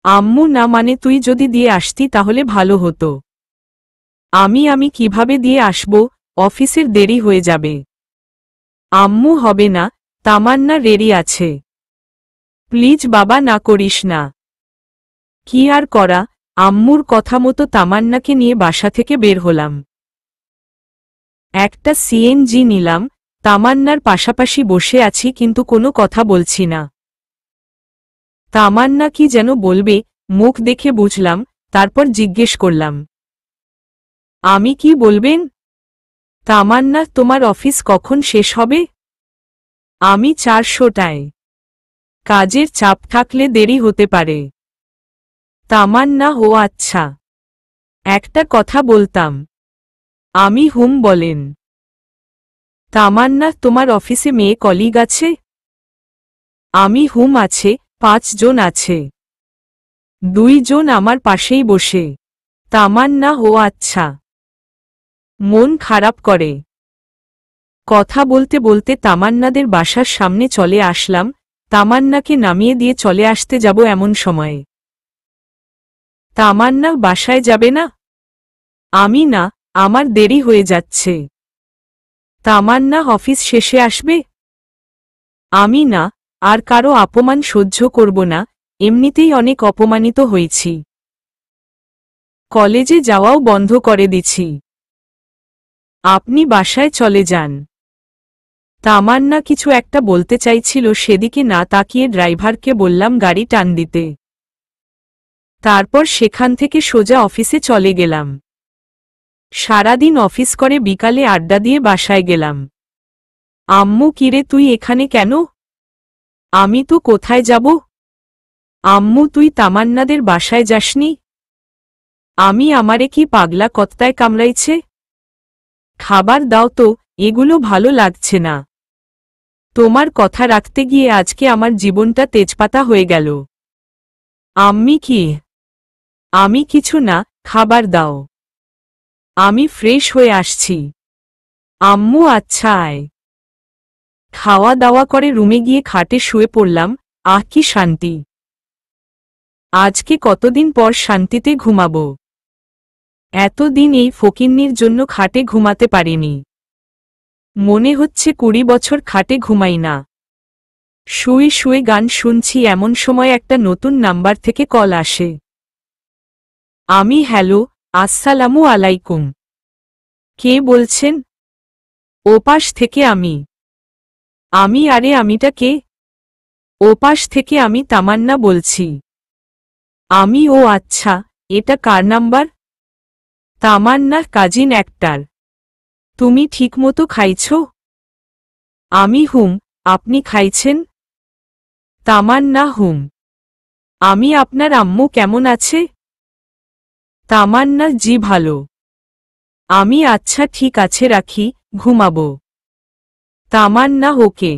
আম্মু না মানে তুই যদি দিয়ে আসতি তাহলে ভালো হতো। আমি কিভাবে দিয়ে আসব, অফিসের দেরি হয়ে যাবে। আম্মু হবে না, তামান্না রেডি আছে। প্লিজ বাবা না করিস না। কি আর করা, আম্মুর কথা মতো তামান্নাকে নিয়ে বাসা থেকে বের হলাম। একটা সিএনজি নিলাম, তামান্নার পাশাপাশি বসে আছি কিন্তু কোনো কথা বলছি না। তামান্না কি যেন বলবে, মুখ দেখে বুঝলাম, তারপর জিজ্ঞেস করলাম, আমি কি বলবেন? তামান্না, তোমার অফিস কখন শেষ হবে? আমি 4টায়। কাজের চাপ থাকলে দেরি হতে পারে। তামান্না, ও আচ্ছা। একটা কথা বলতাম। আমি হুম বলেন। তামান্না, তোমার অফিসে মেয়ে কলিগ আছে? আমি হুম আছে, 5 জন আছে। 2 জন আমার পাশেই বসে। তামান্না, ও আচ্ছা। মন খারাপ করে। কথা বলতে বলতে তামান্নাদের বাসার সামনে চলে আসলাম। তামান্নাকে নামিয়ে দিয়ে চলে আসতে যাব এমন সময়ে তামান্না, বাসায় যাবে না? আমি না, আমার দেরি হয়ে যাচ্ছে। তামান্না, অফিস শেষে আসবে? আমি না, আর কারো অপমান সহ্য করব না, এমনিতেই অনেক অপমানিত হয়েছি। কলেজে যাওয়াও বন্ধ করে দিছি। আপনি বাসায় চলে যান। তামান্না কিছু একটা বলতে চাইছিল, সেদিকে না তাকিয়ে ড্রাইভারকে বললাম গাড়ি টান দিতে। তারপর সেখান থেকে সোজা অফিসে চলে গেলাম। সারাদিন অফিস করে বিকালে আড্ডা দিয়ে বাসায় গেলাম। আম্মু, কিরে তুই এখানে কেন? আমি তো কোথায় যাব? আম্মু, তুই তামান্নাদের বাসায় যাসনি? আমারে কি পাগলা কত্তায় কামড়াইছে? খাবার দাও তো, এগুলো ভালো লাগছে না। তোমার কথা রাখতে গিয়ে আজকে আমার জীবনটা তেজপাতা হয়ে গেল। আম্মি, কি? আমি কিছু না, খাবার দাও। আমি ফ্রেশ হয়ে আসছি। আম্মু, আচ্ছা আয়। খাওয়া দাওয়া করে রুমে গিয়ে খাটে শুয়ে পড়লাম। আহ, কি শান্তি! আজকে কতদিন পর শান্তিতে ঘুমাবো। এতদিন এই ফকিন্নির জন্য খাটে ঘুমাতে পারিনি। মনে হচ্ছে 20 বছর খাটে ঘুমাই না। শুয়ে শুয়ে গান শুনছি এমন সময় একটা নতুন নাম্বার থেকে কল আসে। আমি, হ্যালো, আসসালামু আলাইকুম। কে বলছেন? ওপাশ থেকে আমি। আরে আমিটা কে? ওপাশ থেকে আমি তামান্না বলছি। ও আচ্ছা, এটা কার নাম্বার? তামান্না, কাজিন একটার। তুমি ঠিকমতো খাইছো? আমি হুম, আপনি খাইছেন? তামান্না, হুম। আপনার আম্মু কেমন আছে? তামান্না, জি ভালো। আচ্ছা ঠিক আছে, রাখি, ঘুমাবো। তামান্না, ওকে।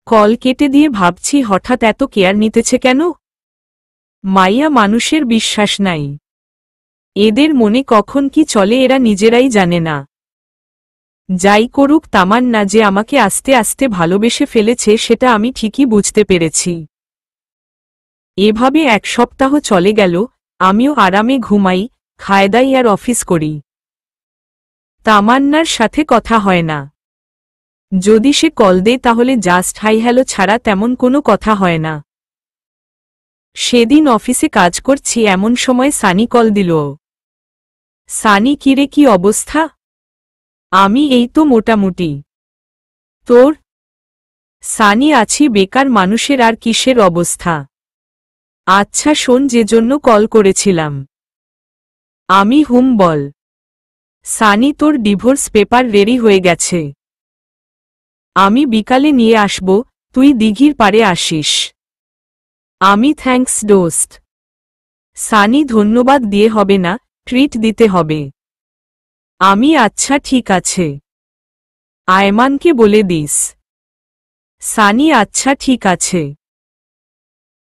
কল কেটে দিয়ে ভাবছি হঠাৎ এত কেয়ার নিতেছে কেন? মাইয়া মানুষের বিশ্বাস নাই। এদের মনে কখন কি চলে এরা নিজেরাই জানে না। যাই করুক, তামান্না যে আমাকে আস্তে আস্তে ভালোবেসে ফেলেছে সেটা আমি ঠিকই বুঝতে পেরেছি। এভাবে 1 সপ্তাহ চলে গেল, আমিও আরামে ঘুমাই, খায়দাই আর অফিস করি। তামান্নার সাথে কথা হয় না। যদি সে কল দেয় তাহলে জাস্ট হাই হ্যালো ছাড়া তেমন কোনো কথা হয় না। সেদিন অফিসে কাজ করছি এমন সময় সানি কল দিল। সানি, কিরে কি অবস্থা? এই তো মোটামুটি। তোর? সানি, আছি, বেকার মানুষের আর কিসের অবস্থা। আচ্ছা শোন, যে জন্য কল করেছিলাম। হুম বল। সানি, তোর ডিভোর্স পেপার রেডি হয়ে গেছে। আমি বিকালে নিয়ে আসব, তুই দিঘির পাড়ে আসিস। থ্যাঙ্কস দোস্ত। সানি, ধন্যবাদ দিয়ে হবে না, ট্রিট দিতে হবে। আচ্ছা ঠিক আছে। আয়মানকে বলে দিস। সানি, আচ্ছা ঠিক আছে।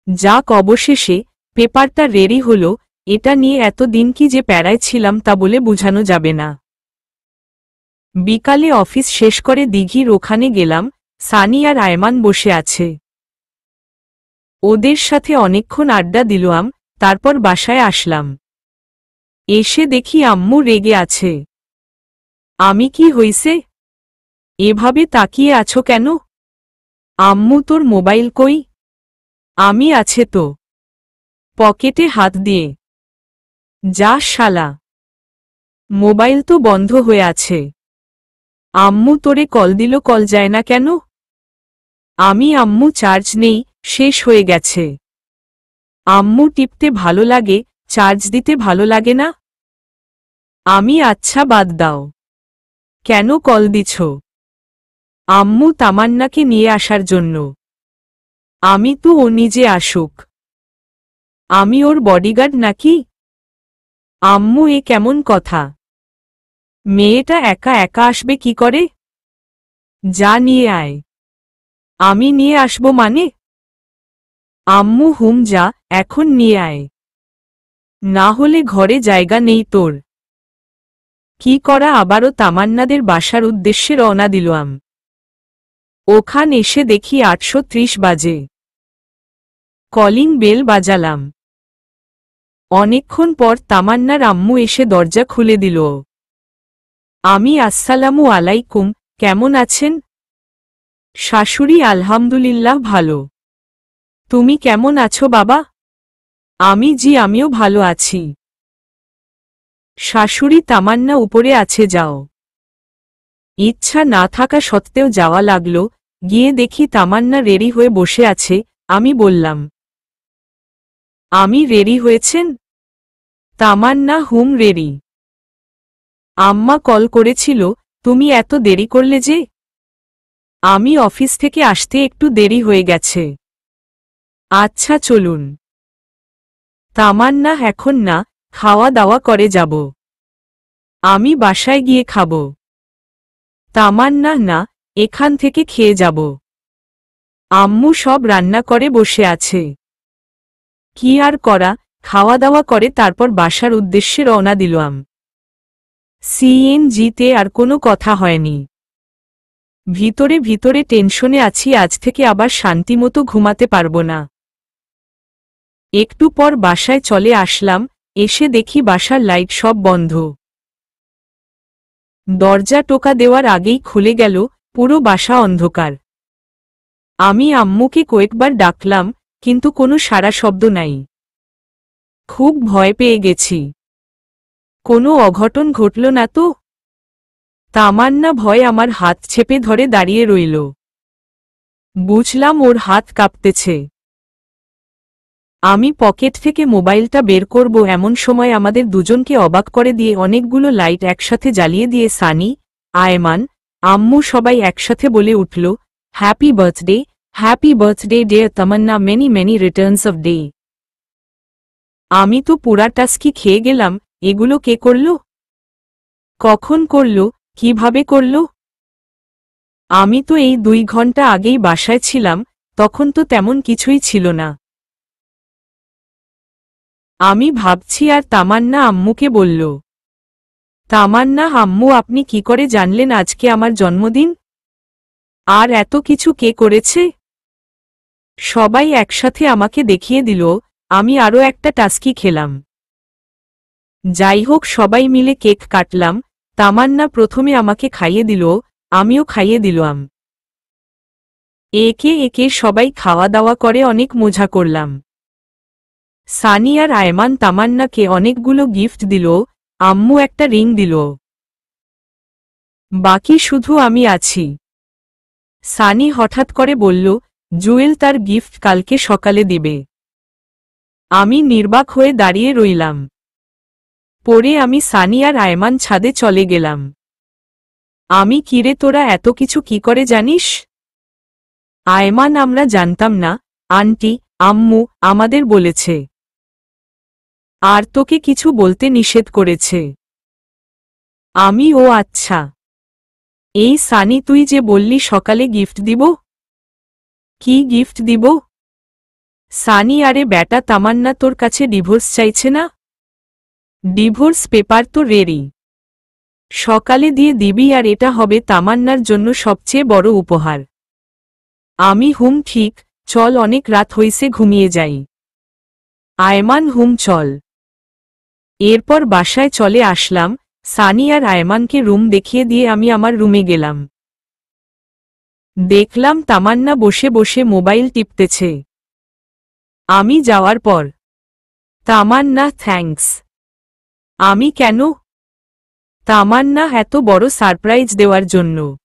যাক, অবশেষে পেপারটা রেডি হলো। এটা নিয়ে এতদিন কি যে প্যারায় ছিলাম তা বলে বোঝানো যাবে না। বিকালে অফিস শেষ করে দিঘির ওখানে গেলাম। সানি আর আয়মান বসে আছে। ওদের সাথে অনেকক্ষণ আড্ডা দিলাম, তারপর বাসায় আসলাম। এসে দেখি আম্মু রেগে আছে। আমি কি হইছে? এভাবে তাকিয়ে আছো কেন? আম্মু তোর মোবাইল কই? আমি আছে তো। পকেটে হাত দিয়ে। যা শালা। মোবাইল তো বন্ধ হয়ে আছে। আম্মু তোরে কল দিল, কল যায় না কেন? আম্মু চার্জ নেই, শেষ হয়ে গেছে। আম্মু টিপতে ভালো লাগে, চার্জ দিতে ভালো লাগে না? আচ্ছা বাদ দাও। কেন কল দিছ? আম্মু তামান্নাকে নিয়ে আসার জন্য। আমি তো ও নিজে আসুক। আমি ওর বডিগার্ড নাকি? আম্মু এ কেমন কথা? মেয়েটা একা একা আসবে কি করে? যা নিয়ে আয়। আমি নিয়ে আসবো মানে? আম্মু হুম যা, এখন নিয়ে আয়। না হলে ঘরে জায়গা নেই তোর। কি করা আবারও তামান্নাদের বাসার উদ্দেশ্যে রওনা দিলাম। ওখান এসে দেখি 8:30 বাজে। কলিং বেল বাজালাম। অনেকক্ষণ পর তামান্নার আম্মু এসে দরজা খুলে দিল। আমি আসসালামু আলাইকুম, কেমন আছেন? শাশুড়ি আলহামদুলিল্লাহ ভালো। তুমি কেমন আছো বাবা? আমিও ভালো আছি। শাশুড়ি তামান্না উপরে আছে, যাও। ইচ্ছা না থাকা সত্ত্বেও যাওয়া লাগলো। গিয়ে দেখি তামান্না রেডি হয়ে বসে আছে। আমি বললাম, আমি রেডি হয়েছেন? তামান্না হুম রেডি। আম্মা কল করেছিল, তুমি এত দেরি করলে যে? আমি অফিস থেকে আসতে একটু দেরি হয়ে গেছে। আচ্ছা চলুন। তামান্না এখন না, খাওয়া দাওয়া করে যাব। আমি বাসায় গিয়ে খাব। তামান্না না, এখান থেকে খেয়ে যাব। আম্মু সব রান্না করে বসে আছে। কি আর করা, খাওয়া দাওয়া করে তারপর বাসার উদ্দেশ্যে রওনা দিলাম। সিএনজিতে আর কোনো কথা হয়নি। ভিতরে ভিতরে টেনশনে আছি, আজ থেকে আবার শান্তিমতো ঘুমাতে পারব না। একটু পর বাসায় চলে আসলাম। এসে দেখি বাসার লাইট সব বন্ধ। দরজা টোকা দেওয়ার আগেই খুলে গেল, পুরো বাসা অন্ধকার। আমি আম্মুকে কয়েকবার ডাকলাম, কিন্তু কোনো সাড়া শব্দ নাই। খুব ভয় পেয়ে গেছি। কোনো অঘটন ঘটল না তো? তামান্না ভয় আমার হাত চেপে ধরে দাঁড়িয়ে রইল। বুঝলাম ওর হাত কাঁপতেছে। আমি পকেট থেকে মোবাইলটা বের করব এমন সময় আমাদের দুজনকে অবাক করে দিয়ে অনেকগুলো লাইট একসাথে জ্বালিয়ে দিয়ে সানি, আয়মান, আম্মু সবাই একসাথে বলে উঠল, happy birthday dear Tamanna, many many returns of day. আমি তো পুরা টাস্কি খেয়ে গেলাম। এগুলো কে করল? কখন করল? কিভাবে করল? আমি তো এই 2 ঘন্টা আগেই বাসায় ছিলাম, তখন তো তেমন কিছুই ছিল না। আমি ভাবছি আর তামান্না আম্মুকে বলল, তামান্না আম্মু আপনি কি করে জানলেন আজকে আমার জন্মদিন? আর এত কিছু কে করেছে? সবাই একসাথে আমাকে দেখিয়ে দিল। আমি আরও একটা টাস্কি খেলাম। যাই হোক, সবাই মিলে কেক কাটলাম। তামান্না প্রথমে আমাকে খাইয়ে দিল, আমিও খাইয়ে দিলাম। একে একে সবাই খাওয়া দাওয়া করে অনেক মজা করলাম। সানি আর আয়মান তামান্নাকে অনেকগুলো গিফট দিল, আম্মু একটা রিং দিল। বাকি শুধু আমি আছি। সানি হঠাৎ করে বলল, জুয়েল তার গিফট কালকে সকালে দিবে। আমি নির্বাক হয়ে দাঁড়িয়ে রইলাম। পরে আমি সানি আর আয়মান ছাদে চলে গেলাম। আমি কিরে তোরা এত কিছু কি করে জানিস? আয়মান আমরা জানতাম না, আন্টি আম্মু আমাদের বলেছে। আর তোকে কিছু বলতে নিষেধ করেছে। আমি ও আচ্ছা। এই সানি তুই যে বললি সকালে গিফট দিব? কি গিফট দিব? সানি আরে ব্যাটা তামান্না তোর কাছে ডিভোর্স চাইছে না? ডিভোর্স পেপার তো রেডি। সকালে দিয়ে দিবি আর এটা হবে তামান্নার জন্য সবচেয়ে বড় উপহার। আমি হুম ঠিক, চল অনেক রাত হইছে ঘুমিয়ে যাই। আয়মান হুম চল। এরপর বাসায় চলে আসলাম। সানি আর আয়মানকে রুম দেখিয়ে দিয়ে আমি আমার রুমে গেলাম। দেখলাম তামান্না বসে বসে মোবাইল টিপতেছে। আমি যাওয়ার পর তামান্না থ্যাঙ্কস। আমি কেন? তামান্না এত বড় সারপ্রাইজ দেওয়ার জন্য।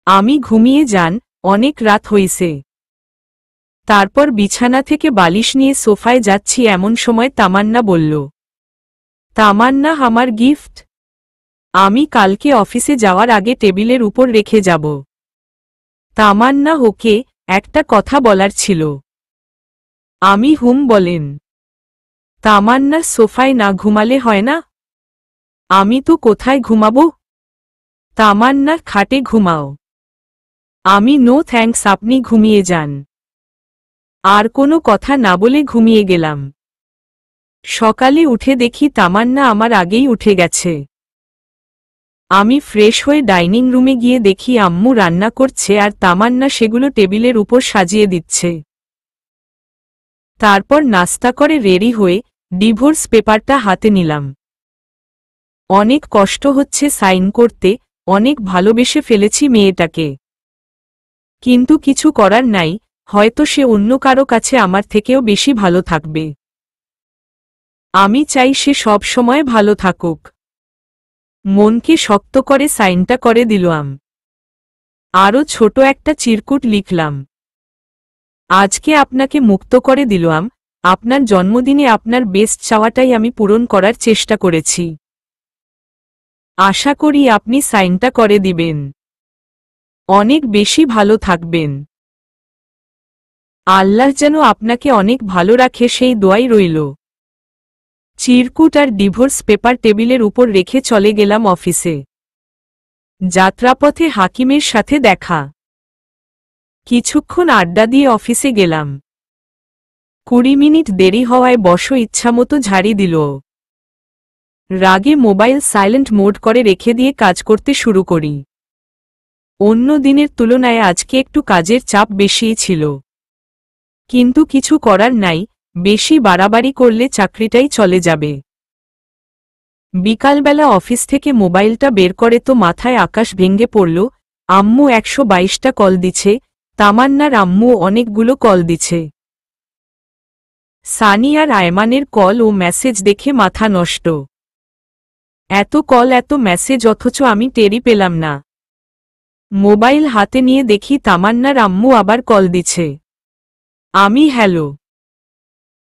আমি ঘুমিয়ে যান, অনেক রাত হইছে। তারপর বিছানা থেকে বালিশ নিয়ে সোফায় যাচ্ছি এমন সময় তামান্না বলল, তামান্না আমার গিফট। আমি কালকে অফিসে যাওয়ার আগে টেবিলের উপর রেখে যাব। তামান্না ওকে, একটা কথা বলার ছিল। আমি হুম বলেন। তামান্না সোফায় না ঘুমালে হয় না? আমি তো কোথায় ঘুমাবো? তামান্না খাটে ঘুমাও। আমি নো থ্যাঙ্কস, আপনি ঘুমিয়ে যান। আর কোনো কথা না বলে ঘুমিয়ে গেলাম। সকালে উঠে দেখি তামান্না আমার আগেই উঠে গেছে। আমি ফ্রেশ হয়ে ডাইনিং রুমে গিয়ে দেখি আম্মু রান্না করছে আর তামান্না সেগুলো টেবিলের উপর সাজিয়ে দিচ্ছে। তারপর নাস্তা করে রেডি হয়ে ডিভোর্স পেপারটা হাতে নিলাম। অনেক কষ্ট হচ্ছে সাইন করতে, অনেক ভালোবেসে ফেলেছি মেয়েটাকে। কিন্তু কিছু করার নাই, হয়তো সে অন্য কারো কাছে আমার থেকেও বেশি ভালো থাকবে। আমি চাই সে সব সময় ভালো থাকুক। মনকে শক্ত করে সাইনটা করে দিলাম। আরও ছোট একটা চিরকুট লিখলাম। আজকে আপনাকে মুক্ত করে দিলাম। আপনার জন্মদিনে আপনার বেস্ট চাওয়াটাই আমি পূরণ করার চেষ্টা করেছি। আশা করি আপনি সাইনটা করে দিবেন। অনেক বেশি ভালো থাকবেন। আল্লাহ যেন আপনাকে অনেক ভালো রাখে সেই দোয়াই রইল। চিরকুট আর ডিভোর্স পেপার টেবিলের উপর রেখে চলে গেলাম অফিসে। যাত্রাপথে হাকিমের সাথে দেখা। কিছুক্ষণ আড্ডা দিয়ে অফিসে গেলাম। 20 মিনিট দেরি হওয়ায় বসো ইচ্ছামতো ঝাড়ি দিল। রাগে মোবাইল সাইলেন্ট মোড করে রেখে দিয়ে কাজ করতে শুরু করি। অন্য দিনের তুলনায় আজকে একটু কাজের চাপ বেশিই ছিল। কিন্তু কিছু করার নাই, বেশি বাড়াবাড়ি করলে চাকরিটাই চলে যাবে। বিকালবেলা অফিস থেকে মোবাইলটা বের করে তো মাথায় আকাশ ভেঙে পড়ল। আম্মু 122টা কল দিছে, তামান্নার আম্মু অনেকগুলো কল দিছে। সানি আর আয়মানের কল ও মেসেজ দেখে মাথা নষ্ট। এত কল এত মেসেজ অথচ আমি টেরই পেলাম না। মোবাইল হাতে নিয়ে দেখি তামান্নার আম্মু আবার কল দিছে। আমি হ্যালো।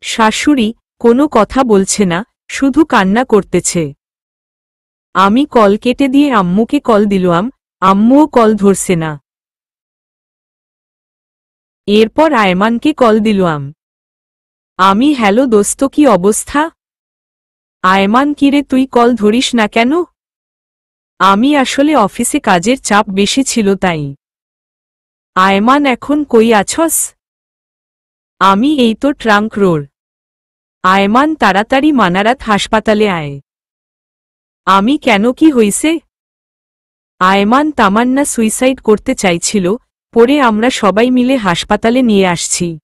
শাশুড়ি, কোনো কথা বলছে না, শুধু কান্না করতেছে। আমি কল কেটে দিয়ে আম্মুকে কল দিলাম, আম্মুও কল ধরছে না। এরপর আয়মানকে কল দিলাম। আমি হ্যালো দোস্ত, কি অবস্থা? আয়মান, কিরে তুই কল ধরিস না কেন? আমি আসলে অফিসে কাজের চাপ বেশি ছিল তাই। আয়মান, এখন কই আছস? আমি এই তো ট্রাঙ্ক রোড। আয়মান, তাড়াতাড়ি মানারাত হাসপাতালে আয়। আমি কেন, কি হইছে? আয়মান, তামান্না সুইসাইড করতে চাইছিল, পরে আমরা সবাই মিলে হাসপাতালে নিয়ে আসছি।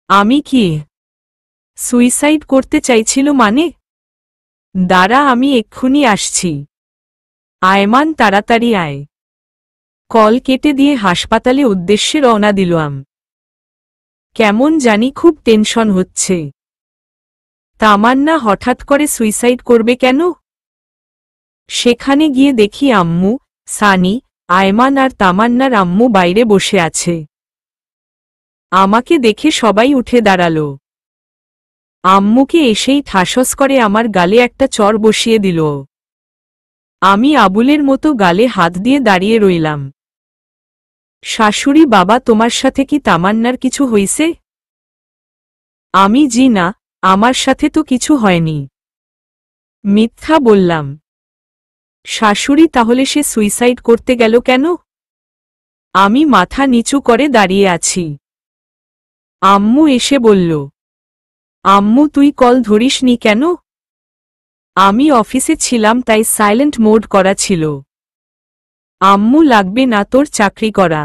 আমি কি? সুইসাইড করতে চাইছিল মানে? দাঁড়া, আমি এক্ষুনি আসছি। আয়মান, তাড়াতাড়ি আয়। কল কেটে দিয়ে হাসপাতালে উদ্দেশ্যে রওনা দিলাম। কেমন জানি খুব টেনশন হচ্ছে। তামান্না হঠাৎ করে সুইসাইড করবে কেন? সেখানে গিয়ে দেখি আম্মু, সানি, আয়মান আর তামান্নার আম্মু বাইরে বসে আছে। আমাকে দেখে সবাই উঠে দাঁড়ালো। আম্মুকে এসেই ঠাসস করে আমার গালে একটা চড় বসিয়ে দিল। আমি আবুলের মতো গালে হাত দিয়ে দাঁড়িয়ে রইলাম। শাশুড়ি, বাবা, তোমার সাথে কি তামান্নার কিছু হইছে? আমি জি না, আমার সাথে তো কিছু হয়নি। মিথ্যা বললাম। শাশুড়ি, তাহলে সে সুইসাইড করতে গেল কেন? আমি মাথা নিচু করে দাঁড়িয়ে আছি। আম্মু এসে বলল, আম্মু তুই কল ধরিসনি কেন? আমি অফিসে ছিলাম তাই সাইলেন্ট মোড করা ছিল। আম্মু, লাগবে না তোর চাকরি করা।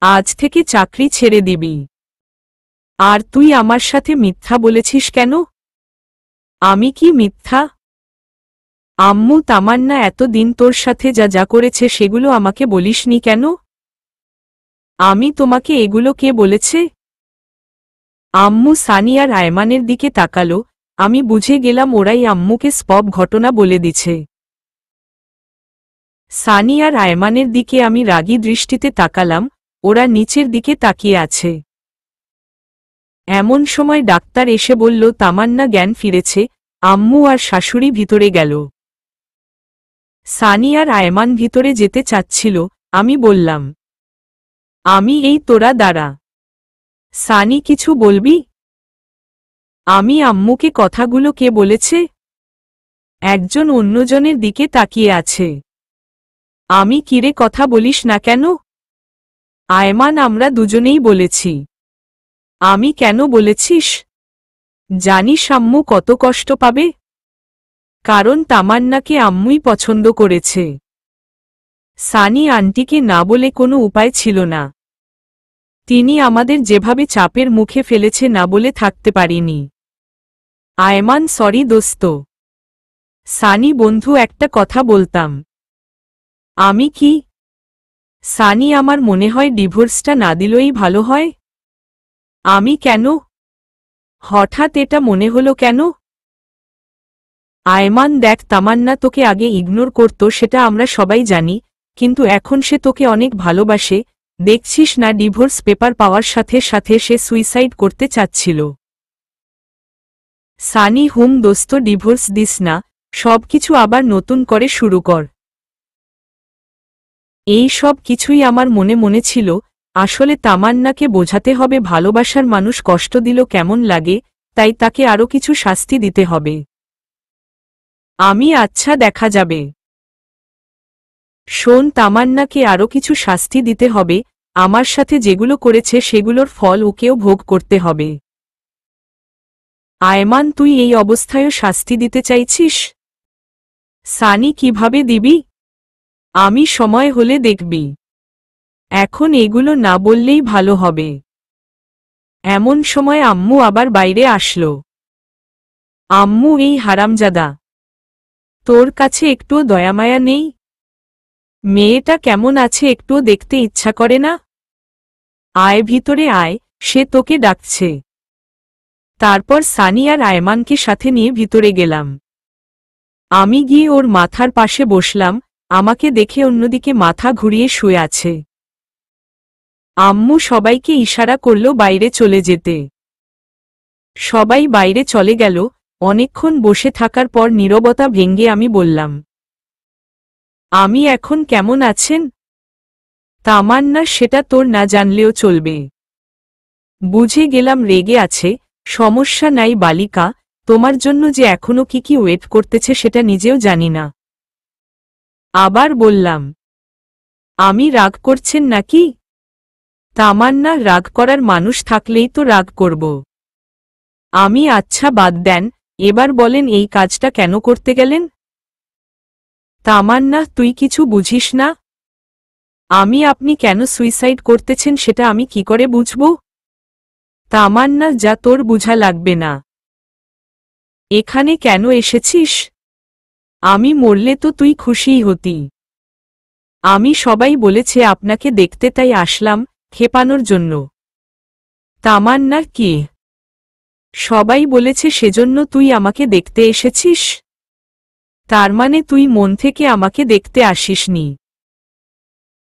আজ থেকে চাকরি ছেড়ে দিবি। আর তুই আমার সাথে মিথ্যা বলেছিস কেন? আমি কি মিথ্যা? আম্মু তামান্না এতদিন তোর সাথে যা যা করেছে সেগুলো আমাকে বলিসনি কেন? আমি তোমাকে এগুলো কে বলেছে? আম্মু সানি আর আয়মানের দিকে তাকালো, আমি বুঝে গেলাম ওরাই আম্মুকে সব ঘটনা বলে দিছে। সানি আর আয়মানের দিকে আমি রাগী দৃষ্টিতে তাকালাম, ওরা নিচের দিকে তাকিয়ে আছে। এমন সময় ডাক্তার এসে বলল তামান্না জ্ঞান ফিরেছে। আম্মু আর শাশুড়ি ভিতরে গেল। সানি আর আয়মান ভিতরে যেতে চাচ্ছিল, আমি বললাম, আমি এই তোরা দাঁড়া। সানি কিছু বলবি? আমি আম্মুকে কথাগুলো কে বলেছে? একজন অন্যজনের দিকে তাকিয়ে আছে। আমি কিরে কথা বলিস না কেন? আয়মান আমরা দুজনেই বলেছি। আমি কেন বলেছিস? জানিস আম্মু কত কষ্ট পাবে? কারণ তামান্নাকে আম্মুই পছন্দ করেছে। সানি আন্টিকে না বলে কোনো উপায় ছিল না। তিনি আমাদের যেভাবে চাপের মুখে ফেলেছে না বলে থাকতে পারিনি। আয়মান সরি দোস্ত। সানি বন্ধু একটা কথা বলতাম। আমি কি? সানি আমার মনে হয় ডিভোর্সটা না দিলেই ভালো হয়। আমি কেন? হঠাৎ এটা মনে হলো কেন? আয়মান দেখ তামান্না তোকে আগে ইগনোর করত সেটা আমরা সবাই জানি, কিন্তু এখন সে তোকে অনেক ভালোবাসে। দেখছিস না ডিভোর্স পেপার পাওয়ার সাথে সাথে সে সুইসাইড করতে চাচ্ছিল। সানি দোস্ত ডিভোর্স দিস না, সবকিছু আবার নতুন করে শুরু কর। এই সব কিছুই আমার মনে মনে ছিল। আসলে তামান্নাকে বোঝাতে হবে ভালোবাসার মানুষ কষ্ট দিল কেমন লাগে, তাই তাকে আরও কিছু শাস্তি দিতে হবে। আমি আচ্ছা দেখা যাবে। শোন তামান্নাকে আরও কিছু শাস্তি দিতে হবে, আমার সাথে যেগুলো করেছে সেগুলোর ফল ওকেও ভোগ করতে হবে। আয়মান তুই এই অবস্থায়ও শাস্তি দিতে চাইছিস? সানি কিভাবে দিবি? আমি সময় হলে দেখবি। এখন এগুলো না বললেই ভালো হবে। এমন সময় আম্মু আবার বাইরে আসলো। আম্মু এই হারামজাদা, তোর কাছে একটুও দয়ামায়া নেই? মেয়েটা কেমন আছে একটুও দেখতে ইচ্ছা করে না? আয় ভিতরে আয়, সে তোকে ডাকছে। তারপর সানি আর আয়মানকে সাথে নিয়ে ভিতরে গেলাম। আমি গিয়ে ওর মাথার পাশে বসলাম, আমাকে দেখে অন্যদিকে মাথা ঘুরিয়ে শুয়ে আছে। আম্মু সবাইকে ইশারা করল বাইরে চলে যেতে। সবাই বাইরে চলে গেল। অনেকক্ষণ বসে থাকার পর নীরবতা ভেঙে আমি বললাম, আমি এখন কেমন আছেন? তামান্না সেটা তোর না জানলেও চলবে। বুঝে গেলাম রেগে আছে। সমস্যা নাই বালিকা, তোমার জন্য যে এখনো কি ওয়েট করতেছে সেটা নিজেও জানি না। আবার বললাম, আমি রাগ করছেন নাকি? তামান্না রাগ করার মানুষ থাকলেই তো রাগ করব। আমি আচ্ছা বাদ দেন, এবার বলেন এই কাজটা কেন করতে গেলেন? তামান্না তুই কিছু বুঝিস না? আপনি কেন সুইসাইড করতেছেন সেটা আমি কি করে বুঝব? তামান্না যা তোর বুঝা লাগবে না। এখানে কেন এসেছিস? আমি মরলে তো তুই খুশিই হতি। আমি সবাই বলেছে আপনাকে দেখতে তাই আসলাম, খেপানোর জন্য। তামান্না কি? সবাই বলেছে সেজন্য তুই আমাকে দেখতে এসেছিস? তার মানে তুই মন থেকে আমাকে দেখতে আসিসনি।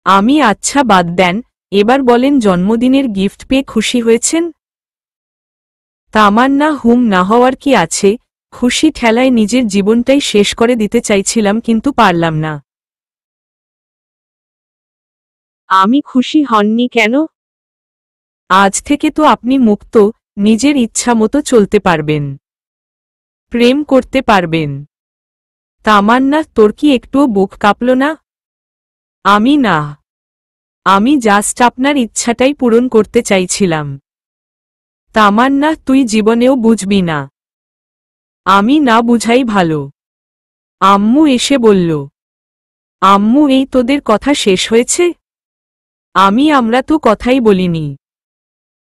আমি আচ্ছা বাদ দেন, এবার বলেন জন্মদিনের গিফট পেয়ে খুশি হয়েছেন? তামান্না না হওয়ার কি আছে, খুশি ঠেলায় নিজের জীবনটাই শেষ করে দিতে চাইছিলাম কিন্তু পারলাম না। আমি খুশি হননি কেন? আজ থেকে তো আপনি মুক্ত, নিজের ইচ্ছা মতো চলতে পারবেন, প্রেম করতে পারবেন। তামান্না তোর কি একটুও বুক কাঁপল না? আমি জাস্ট আপনার ইচ্ছাটাই পূরণ করতে চাইছিলাম। তামান্না তুই জীবনেও বুঝবি না। আমি না বুঝাই ভালো। আম্মু এসে বলল, আম্মু এই তোদের কথা শেষ হয়েছে? আমরা তো কথাই বলিনি,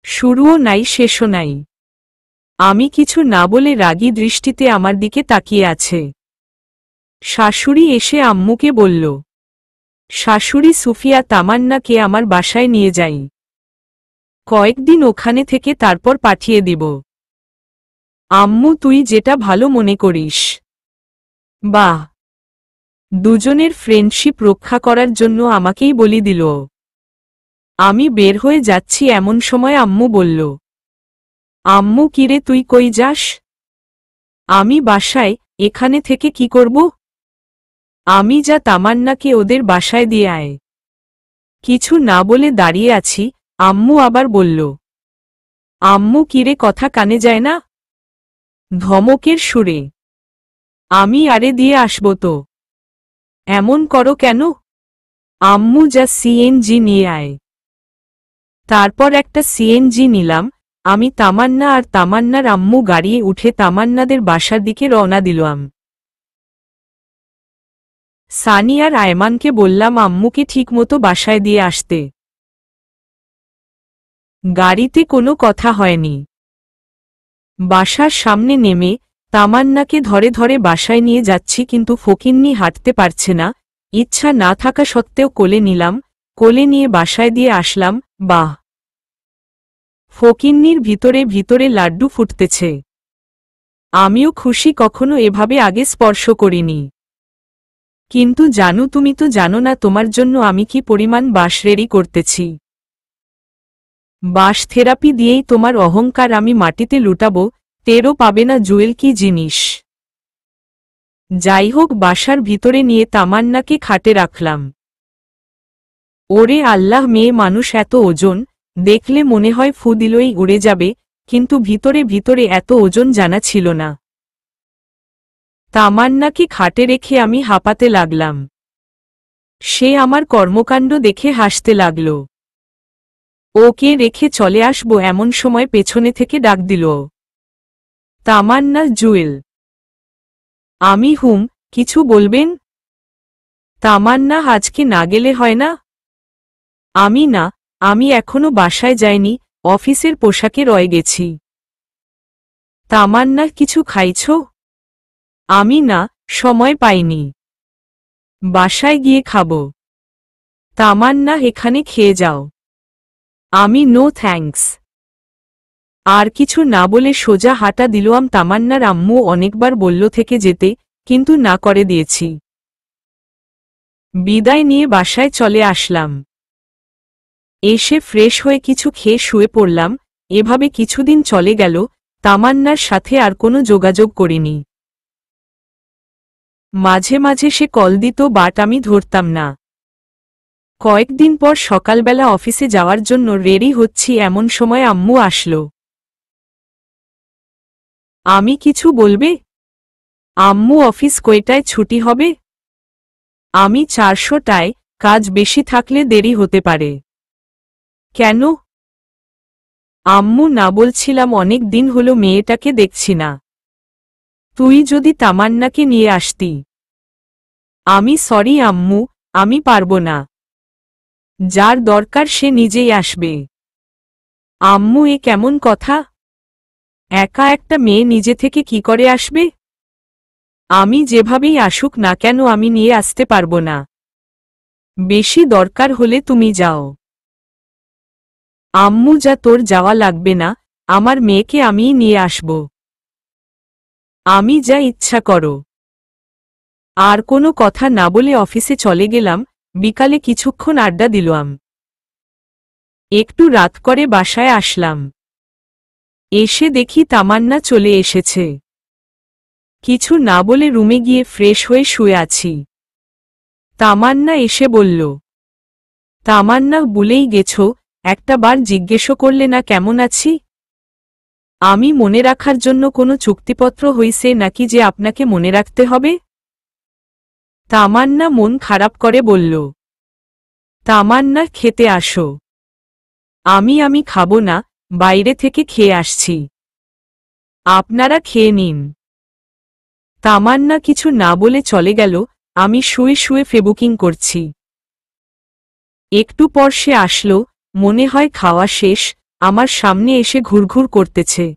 শুরুও নাই শেষও নাই। আমি কিছু না বলে রাগী দৃষ্টিতে আমার দিকে তাকিয়ে আছে। শাশুড়ি এসে আম্মুকে বলল, শাশুড়ি সুফিয়া তামান্নাকে আমার বাসায় নিয়ে যাই, কয়েকদিন ওখানে থেকে তারপর পাঠিয়ে দিব। আম্মু তুই যেটা ভালো মনে করিস। বাহ, দুজনের ফ্রেন্ডশিপ রক্ষা করার জন্য আমাকেই বলি দিল। আমি বের হয়ে যাচ্ছি এমন সময় আম্মু বলল, আম্মু কিরে তুই কই যাস? আমি বাসায়, এখানে থেকে কি করব? আমি যা তামান্নাকে ওদের বাসায় দিয়ে আয়। কিছু না বলে দাঁড়িয়ে আছি, আম্মু আবার বলল, আম্মু কিরে কথা কানে যায় না? ধমকের সুরে। আমি আরে দিয়ে আসব তো। এমন করো কেন? আম্মু যা সিএনজি নিয়ে আয়। তারপর একটা সিএনজি নিলাম, আমি তামান্না আর তামান্নার আম্মু গাড়িয়ে উঠে তামান্নাদের বাসার দিকে রওনা দিলাম। সানি আর আয়মানকে বললাম আম্মুকে ঠিকমতো বাসায় দিয়ে আসতে। গাড়িতে কোনো কথা হয়নি। বাসার সামনে নেমে তামান্নাকে ধরে ধরে বাসায় নিয়ে যাচ্ছি, কিন্তু ফকিন্নি হাঁটতে পারছে না। ইচ্ছা না থাকা সত্ত্বেও কোলে নিলাম, কোলে নিয়ে বাসায় দিয়ে আসলাম। বাহ, ফকিন্নির ভিতরে ভিতরে লাড্ডু ফুটতেছে। আমিও খুশি, কখনো এভাবে আগে স্পর্শ করিনি। কিন্তু জানো, তুমি তো জানো না তোমার জন্য আমি কি পরিমাণ বাঁশ রেডি করতেছি। বাঁশ থেরাপি দিয়েই তোমার অহংকার আমি মাটিতে লুটাবো, টেরও পাবে না জুয়েল কি জিনিস। যাই হোক, বাসার ভিতরে নিয়ে তামান্নাকে খাটে রাখলাম। ওরে আল্লাহ, মেয়ে মানুষ এত ওজন, দেখলে মনে হয় ফু দিলই উড়ে যাবে, কিন্তু ভিতরে ভিতরে এত ওজন জানা ছিল না। তামান্নাকে খাটে রেখে আমি হাঁপাতে লাগলাম। সে আমার কর্মকাণ্ড দেখে হাসতে লাগল। ওকে রেখে চলে আসবো এমন সময় পেছনে থেকে ডাক দিল, তামান্না, জুয়েল। আমি হুম, কিছু বলবেন? তামান্না, আজকে না গেলে হয় না? আমি না, আমি এখনো বাসায় যাইনি, অফিসের পোশাকে রয়ে গেছি। তামান্না, কিছু খাইছ? আমি না, সময় পাইনি, বাসায় গিয়ে খাবো। তামান্না, এখানে খেয়ে যাও। আমি নো থ্যাঙ্কস। আর কিছু না বলে সোজা হাঁটা দিলাম। তামান্নার আম্মু অনেকবার বলল থেকে যেতে, কিন্তু না করে দিয়েছি। বিদায় নিয়ে বাসায় চলে আসলাম। এসে ফ্রেশ হয়ে কিছু খেয়ে শুয়ে পড়লাম। এভাবে কিছুদিন চলে গেল, তামান্নার সাথে আর কোনো যোগাযোগ করিনি। মাঝে মাঝে সে কল দিত, বাট আমি ধরতাম না। কয়েকদিন পর সকালবেলা অফিসে যাওয়ার জন্য রেডি হচ্ছি, এমন সময় আম্মু আসলো। আমি কিছু বলবে? আম্মু, অফিস কয়টায় ছুটি হবে? আমি 4টায়, কাজ বেশি থাকলে দেরি হতে পারে। কেন? আম্মু, না বলছিলাম অনেক দিন হলো মেয়েটাকে দেখছি না। তুই যদি তামান্নাকে নিয়ে আসতি। আমি সরি আম্মু, আমি পারবো না। যার দরকার সে নিজেই আসবে। আম্মু, এ কেমন কথা? একা একটা মেয়ে নিজে থেকে কি করে আসবে? আমি যেভাবেই আসুক না কেন আমি নিয়ে আসতে পারবো না। বেশি দরকার হলে তুমি যাও। আম্মু, যা তোর যাওয়া লাগবে না, আমার মেয়েকে আমিই নিয়ে আসব। আমি যা ইচ্ছা করো। আর কোনো কথা না বলে অফিসে চলে গেলাম। বিকালে কিছুক্ষণ আড্ডা দিলাম। একটু রাত করে বাসায় আসলাম। এসে দেখি তামান্না চলে এসেছে। কিছু না বলে রুমে গিয়ে ফ্রেশ হয়ে শুয়ে আছি। তামান্না এসে বলল, তামান্না, ভুলেই গেছো, একটা বার জিজ্ঞেসও করলে না কেমন আছি। আমি মনে রাখার জন্য কোনো চুক্তিপত্র হইছে নাকি যে আপনাকে মনে রাখতে হবে? তামান্না মন খারাপ করে বলল, তামান্না, খেতে আসো। আমি খাবো না, বাইরে থেকে খেয়ে আসছি। আপনারা খেয়ে নিন। তামান্না কিছু না বলে চলে গেল। আমি শুয়ে শুয়ে ফেবুকিং করছি। একটু পর সে আসলো, মনে হয় খাওয়া শেষ, আমার সামনে এসে ঘুরঘুর করতেছে।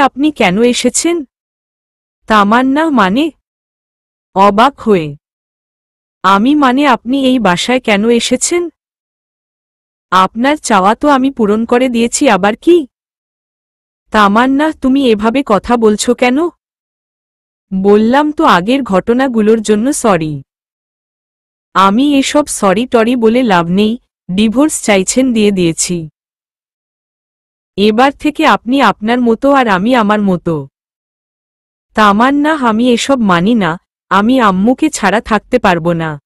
আপনি কেন এসেছেন? তামান্না মানে? অবাক হয়ে। মানে আপনি এই বাসায় কেন এসেছেন? আপনার চাওয়া তো আমি পূরণ করে দিয়েছি, আবার কি? তামান্না, তুমি এভাবে কথা বলছো কেন? বললাম তো আগের ঘটনাগুলোর জন্য সরি। এসব সরি টরি বলে লাভ নেই, ডিভোর্স চাইছেন দিয়ে দিয়েছি। এবার থেকে আপনি আপনার মতো আর আমি আমার মতো। তামান্না, আমি এসব মানি না, আমি আম্মুকে ছাড়া থাকতে পারবো না।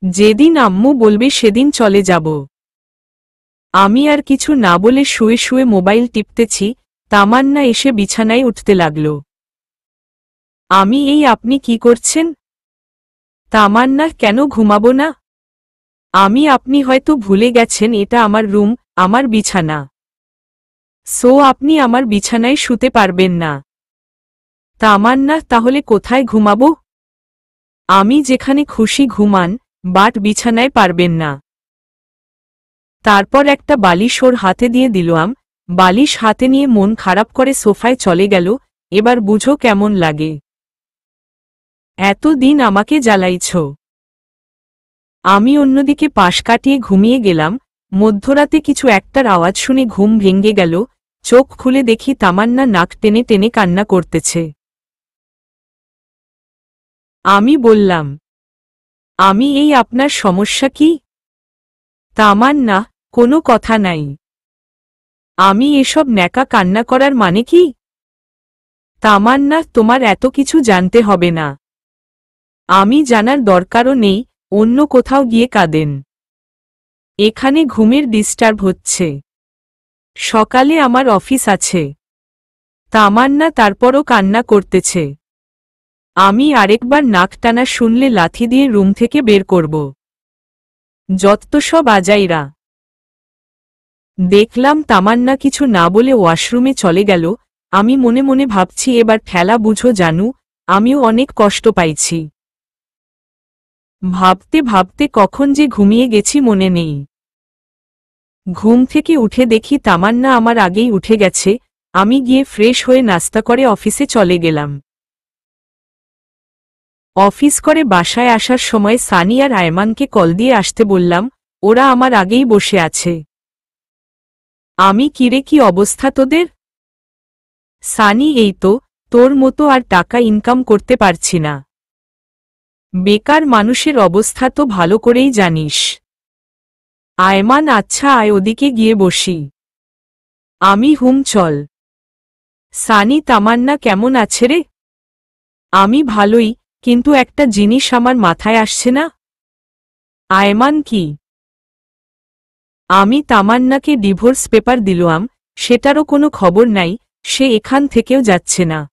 যেদিন আম্মু বলবে সেদিন চলে যাব। আমি আর কিছু না বলে শুয়ে শুয়ে মোবাইল টিপতেছি, তামান্না এসে বিছানায় উঠতে লাগল। আপনি কি করছেন? তামান্না, কেন ঘুমাবো না? আপনি হয়তো ভুলে গেছেন এটা আমার রুম, আমার বিছানা। সো আপনি আমার বিছানায় শুতে পারবেন না। তামান্না, তাহলে কোথায় ঘুমাবো? আমি যেখানে খুশি ঘুমান, বাট বিছানায় পারবেন না। তারপর একটা বালিশ ওর হাতে দিয়ে দিলাম, বালিশ হাতে নিয়ে মন খারাপ করে সোফায় চলে গেল। এবার বুঝো কেমন লাগে। এতদিন আমাকে জ্বালাইছ। আমি অন্যদিকে পাশ কাটিয়ে ঘুমিয়ে গেলাম। মধ্যরাতে কিছু একটার আওয়াজ শুনে ঘুম ভেঙে গেল। চোখ খুলে দেখি তামান্না নাক টেনে টেনে কান্না করতেছে। আমি বললাম, আপনার সমস্যা কি? তামান্না, কোনো কথা নাই। এসব ন্যাকা কান্না করার মানে কি? তামান্না, তোমার এত কিছু জানতে হবে না। জানার দরকারও নেই, অন্য কোথাও গিয়ে কাঁদেন। এখানে ঘুমের ডিস্টার্ব হচ্ছে। সকালে আমার অফিস আছে। তামান্না তারপরও কান্না করতেছে। আরেকবার নাক টানা শুনলে লাথি দিয়ে রুম থেকে বের করব। যত সব আজাইরা। দেখলাম তামান্না কিছু না বলে ওয়াশরুমে চলে গেল। আমি মনে মনে ভাবছি এবার ঠেলা বুঝো জানু, আমিও অনেক কষ্ট পাইছি। ভাবতে ভাবতে কখন যে ঘুমিয়ে গেছি মনে নেই। ঘুম থেকে উঠে দেখি তামান্না আমার আগেই উঠে গেছে। আমি গিয়ে ফ্রেশ হয়ে নাস্তা করে অফিসে চলে গেলাম। অফিস করে বাসায় আসার সময় সানি আর আয়মানকে কল দিয়ে আসতে বললাম, ওরা আমার আগেই বসে আছে। কিরে, কি অবস্থা তোদের? সানি, এই তো, তোর মতো আর টাকা ইনকাম করতে পারছি না। বেকার মানুষের অবস্থা তো ভালো করেই জানিস। আয়মান, আচ্ছা আয় ওদিকে গিয়ে বসি। হুম চল। সানি, তামান্না কেমন আছে রে? ভালোই, কিন্তু একটা জিনিস আমার মাথায় আসছে না। আয়মান, কি? তামান্নাকে ডিভোর্স পেপার দিলাম, সেটারও কোনো খবর নাই, সে এখান থেকেও যাচ্ছে না।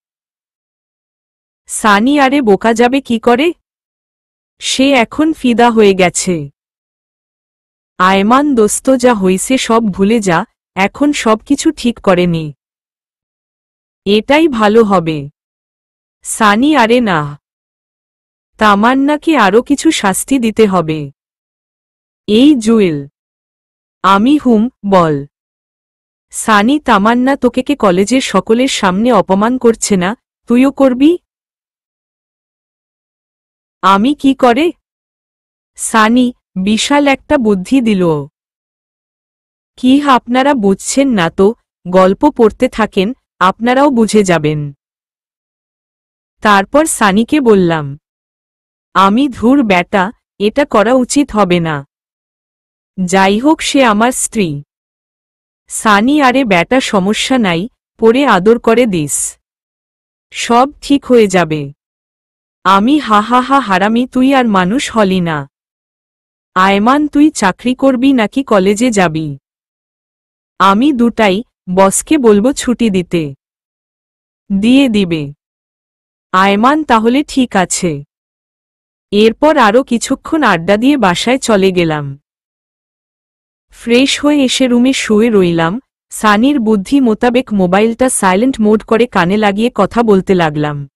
সানি, আরে বোকা যাবে কি করে? সে এখন ফিদা হয়ে গেছে। আয়মান, দোস্ত যা হইছে সব ভুলে যা, এখন সবকিছু ঠিক করে নে। এটাই ভালো হবে। সানি, আরে না। তামান্নাকে আরও কিছু শাস্তি দিতে হবে। এই জুয়েল। হুম, বল। সানি, তামান্না তোকে কলেজের সকলের সামনে অপমান করছে না, তুইও করবি? কি করে? সানি, বিশাল একটা বুদ্ধি দিল। কি আপনারা বুঝছেন না তো, গল্প পড়তে থাকেন, আপনারাও বুঝে যাবেন। তারপর সানিকে বললাম, ধুর ব্যাটা, এটা করা উচিত হবে না। যাই হোক, সে আমার স্ত্রী। সানি, আরে ব্যাটা সমস্যা নাই, পরে আদর করে দিস, সব ঠিক হয়ে যাবে। হা হা হা, হারামি তুই আর মানুষ হলি না। আয়মান, তুই চাকরি করবি নাকি কলেজে যাবি? দুটাই, বসকে বলবো ছুটি দিতে। দিয়ে দিবে। আয়মান, তাহলে ঠিক আছে। এরপর আরও কিছুক্ষণ আড্ডা দিয়ে বাসায় চলে গেলাম। ফ্রেশ হয়ে এসে রুমে শুয়ে রইলাম। সানির বুদ্ধি মোতাবেক মোবাইলটা সাইলেন্ট মোড করে কানে লাগিয়ে কথা বলতে লাগলাম।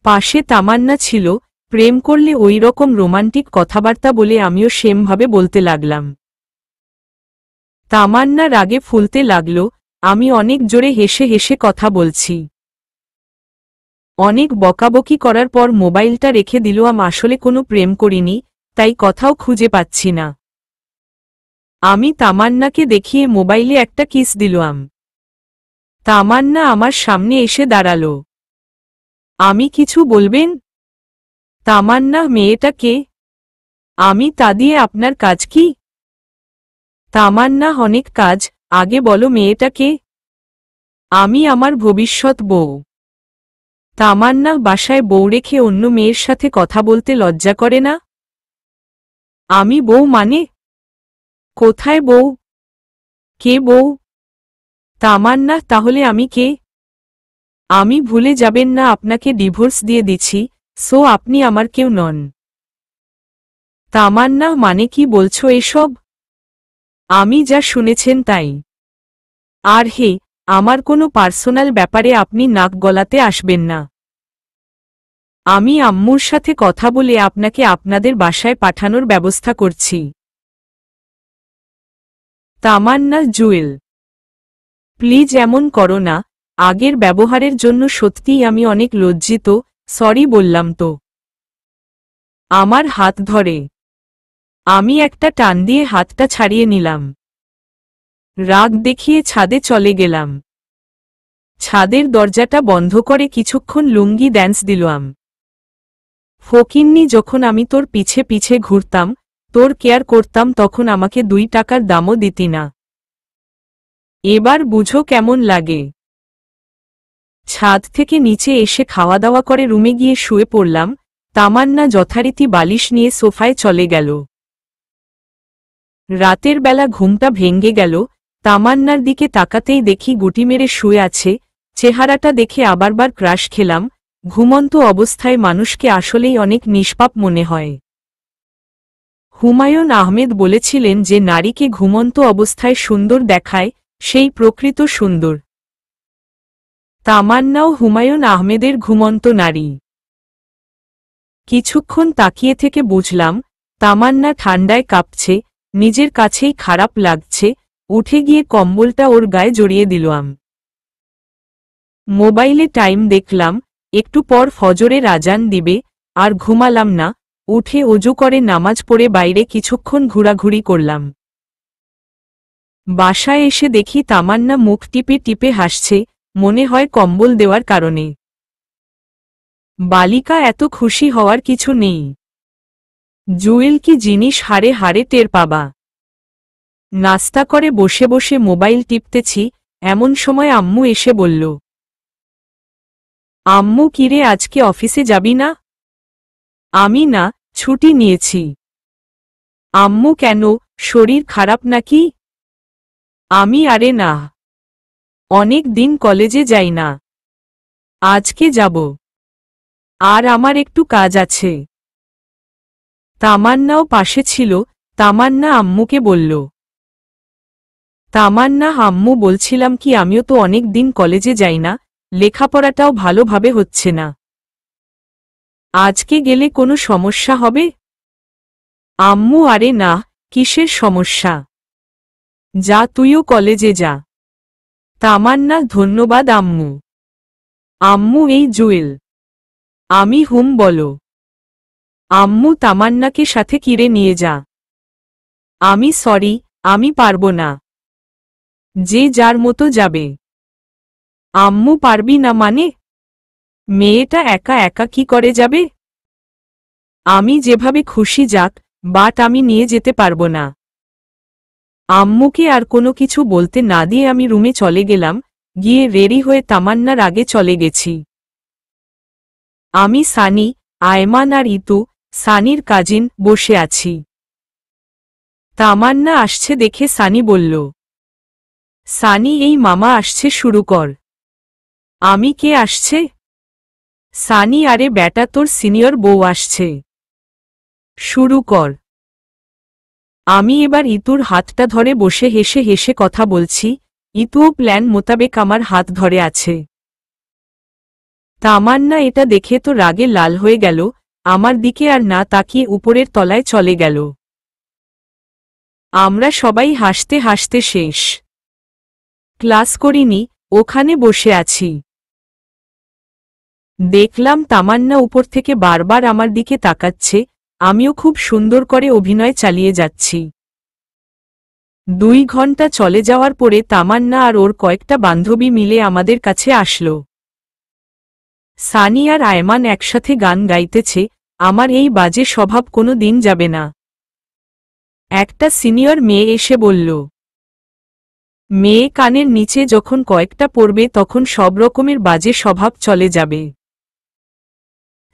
পাশে তামান্না ছিল, প্রেম করলে ওই রকম রোমান্টিক কথাবার্তা বলে আমিও সেমভাবে বলতে লাগলাম। তামান্না রাগে ফুলতে লাগল, আমি অনেক জোরে হেসে হেসে কথা বলছি। অনেক বকাবকি করার পর মোবাইলটা রেখে দিলাম। আসলে কোনো প্রেম করিনি, তাই কথাও খুঁজে পাচ্ছি না। আমি তামান্নাকে দেখিয়ে মোবাইলে একটা কিস দিলাম। তামান্না আমার সামনে এসে দাঁড়ালো। আমি কিছু বলবেন? তামান্না, মেয়েটা কে? আমি তা দিয়ে আপনার কাজ কি? তামান্না, অনেক কাজ, আগে বলো মেয়েটা কে? আমি আমার ভবিষ্যৎ বউ। তামান্না, বাসায় বউ রেখে অন্য মেয়ের সাথে কথা বলতে লজ্জা করে না? আমি বউ মানে? কোথায় বউ? কে বউ? তামান্না, তাহলে আমি কে? আমি ভুলে যাবেন না আপনাকে ডিভোর্স দিয়ে দিছি, সো আপনি আমার কেউ নন। তামান্না, মানে কি বলছো এসব? আমি যা শুনেছেন তাই। আর হে, আমার কোনো পার্সোনাল ব্যাপারে আপনি নাক গলাতে আসবেন না। আমি আম্মুর সাথে কথা বলে আপনাকে আপনাদের বাসায় পাঠানোর ব্যবস্থা করছি। তামান্না, জুয়েল, প্লিজ এমন করো না। আগের ব্যবহারের জন্য সত্যিই আমি অনেক লজ্জিত, সরি বললাম তো। আমার হাত ধরে। আমি একটা টান দিয়ে হাতটা ছাড়িয়ে নিলাম। রাগ দেখিয়ে ছাদে চলে গেলাম। ছাদের দরজাটা বন্ধ করে কিছুক্ষণ লুঙ্গি ড্যান্স দিলাম। ফকিন্নি, যখন আমি তোর পিছে পিছে ঘুরতাম, তোর কেয়ার করতাম, তখন আমাকে 2 টাকার দামও দিতি না। এবার বুঝো কেমন লাগে। ছাদ থেকে নিচে এসে খাওয়া দাওয়া করে রুমে গিয়ে শুয়ে পড়লাম। তামান্না যথারীতি বালিশ নিয়ে সোফায় চলে গেল। রাতের বেলা ঘুমটা ভেঙ্গে গেল। তামান্নার দিকে তাকাতেই দেখি গুটি মেরে শুয়ে আছে। চেহারাটা দেখে আবারবার ক্রাশ খেলাম। ঘুমন্ত অবস্থায় মানুষকে আসলেই অনেক নিষ্পাপ মনে হয়। হুমায়ুন আহমেদ বলেছিলেন যে নারীকে ঘুমন্ত অবস্থায় সুন্দর দেখায়, সেই প্রকৃত সুন্দর। তামান্নাও হুমায়ুন আহমেদের ঘুমন্ত নারী। কিছুক্ষণ তাকিয়ে থেকে বুঝলাম, তামান্না ঠান্ডায় কাঁপছে, নিজের কাছেই খারাপ লাগছে। উঠে গিয়ে কম্বলটা ওর গায়ে জড়িয়ে দিলাম। মোবাইলে টাইম দেখলাম, একটু পর ফজরের আজান দিবে। আর ঘুমালাম না, উঠে ওযু করে নামাজ পড়ে বাইরে কিছুক্ষণ ঘোরাঘুরি করলাম। বাসায় এসে দেখি তামান্না মুখ টিপে টিপে হাসছে, মনে হয় কম্বল দেওয়ার কারণে। বালিকা, এত খুশি হওয়ার কিছু নেই। জুয়েল কি জিনিস হাড়ে হাড়ে টের পাবা। নাস্তা করে বসে বসে মোবাইল টিপতেছি, এমন সময় আম্মু এসে বলল, আম্মু, কিরে আজকে অফিসে যাবি না? আমি না, ছুটি নিয়েছি। আম্মু, কেন, শরীর খারাপ নাকি? আমি, আরে না, অনেক দিন কলেজে যাই না, আজকে যাব। আর আমার একটু কাজ আছে। তামান্নাও পাশে ছিল। তামান্না আম্মুকে বলল, তামান্না, আম্মু বলছিলাম কি, আমিও তো অনেক দিন কলেজে যাই না, লেখাপড়াটাও ভালোভাবে হচ্ছে না। আজকে গেলে কোনো সমস্যা হবে? আম্মু, আরে না, কিসের সমস্যা? যা, তুইও কলেজে যা। তামান্না, ধন্যবাদ আম্মু। আম্মু, এই জুয়েল। আমি হুম বলো। আম্মু, তামান্নাকে সাথে কিরে নিয়ে যা। আমি সরি, আমি পারবো না। যে যার মতো যাবে। আম্মু, পারবি না মানে? মেয়েটা একা একা কি করে যাবে? আমি যেভাবে খুশি যাক, বাট আমি নিয়ে যেতে পারবো না। আম্মুকে আর কোনো কিছু বলতে না দিয়ে আমি রুমে চলে গেলাম। গিয়ে রেডি হয়ে তামান্নার আগে চলে গেছি। আমি, সানি, আয়মান আর ইতু, সানির কাজিন, বসে আছি। তামান্না আসছে দেখে সানি বলল, সানি, এই মামা আসছে, শুরু কর। আমি, কে আসছে? সানি, আরে ব্যাটা, তোর সিনিয়র বউ আসছে, শুরু কর। আমি এবার ইতুর হাতটা ধরে বসে হেসে হেসে কথা বলছি। ইতুও প্ল্যান মোতাবেক আমার হাত ধরে আছে। তামান্না এটা দেখে তো রাগে লাল হয়ে গেল। আমার দিকে আর না তাকিয়ে উপরের তলায় চলে গেল। আমরা সবাই হাসতে হাসতে শেষ। ক্লাস করিনি, ওখানে বসে আছি। দেখলাম তামান্না উপর থেকে বারবার আমার দিকে তাকাচ্ছে, আমিও খুব সুন্দর করে অভিনয় চালিয়ে যাচ্ছি। 2 ঘন্টা চলে যাওয়ার পরে তামান্না আর ওর কয়েকটা বান্ধবী মিলে আমাদের কাছে আসলো। সানি আর আয়মান একসাথে গান গাইতেছে, আমার এই বাজে স্বভাব কোনো দিন যাবে না। একটা সিনিয়র মেয়ে এসে বলল, মেয়ে কানের নিচে যখন কয়েকটা পড়বে তখন সব রকমের বাজে স্বভাব চলে যাবে।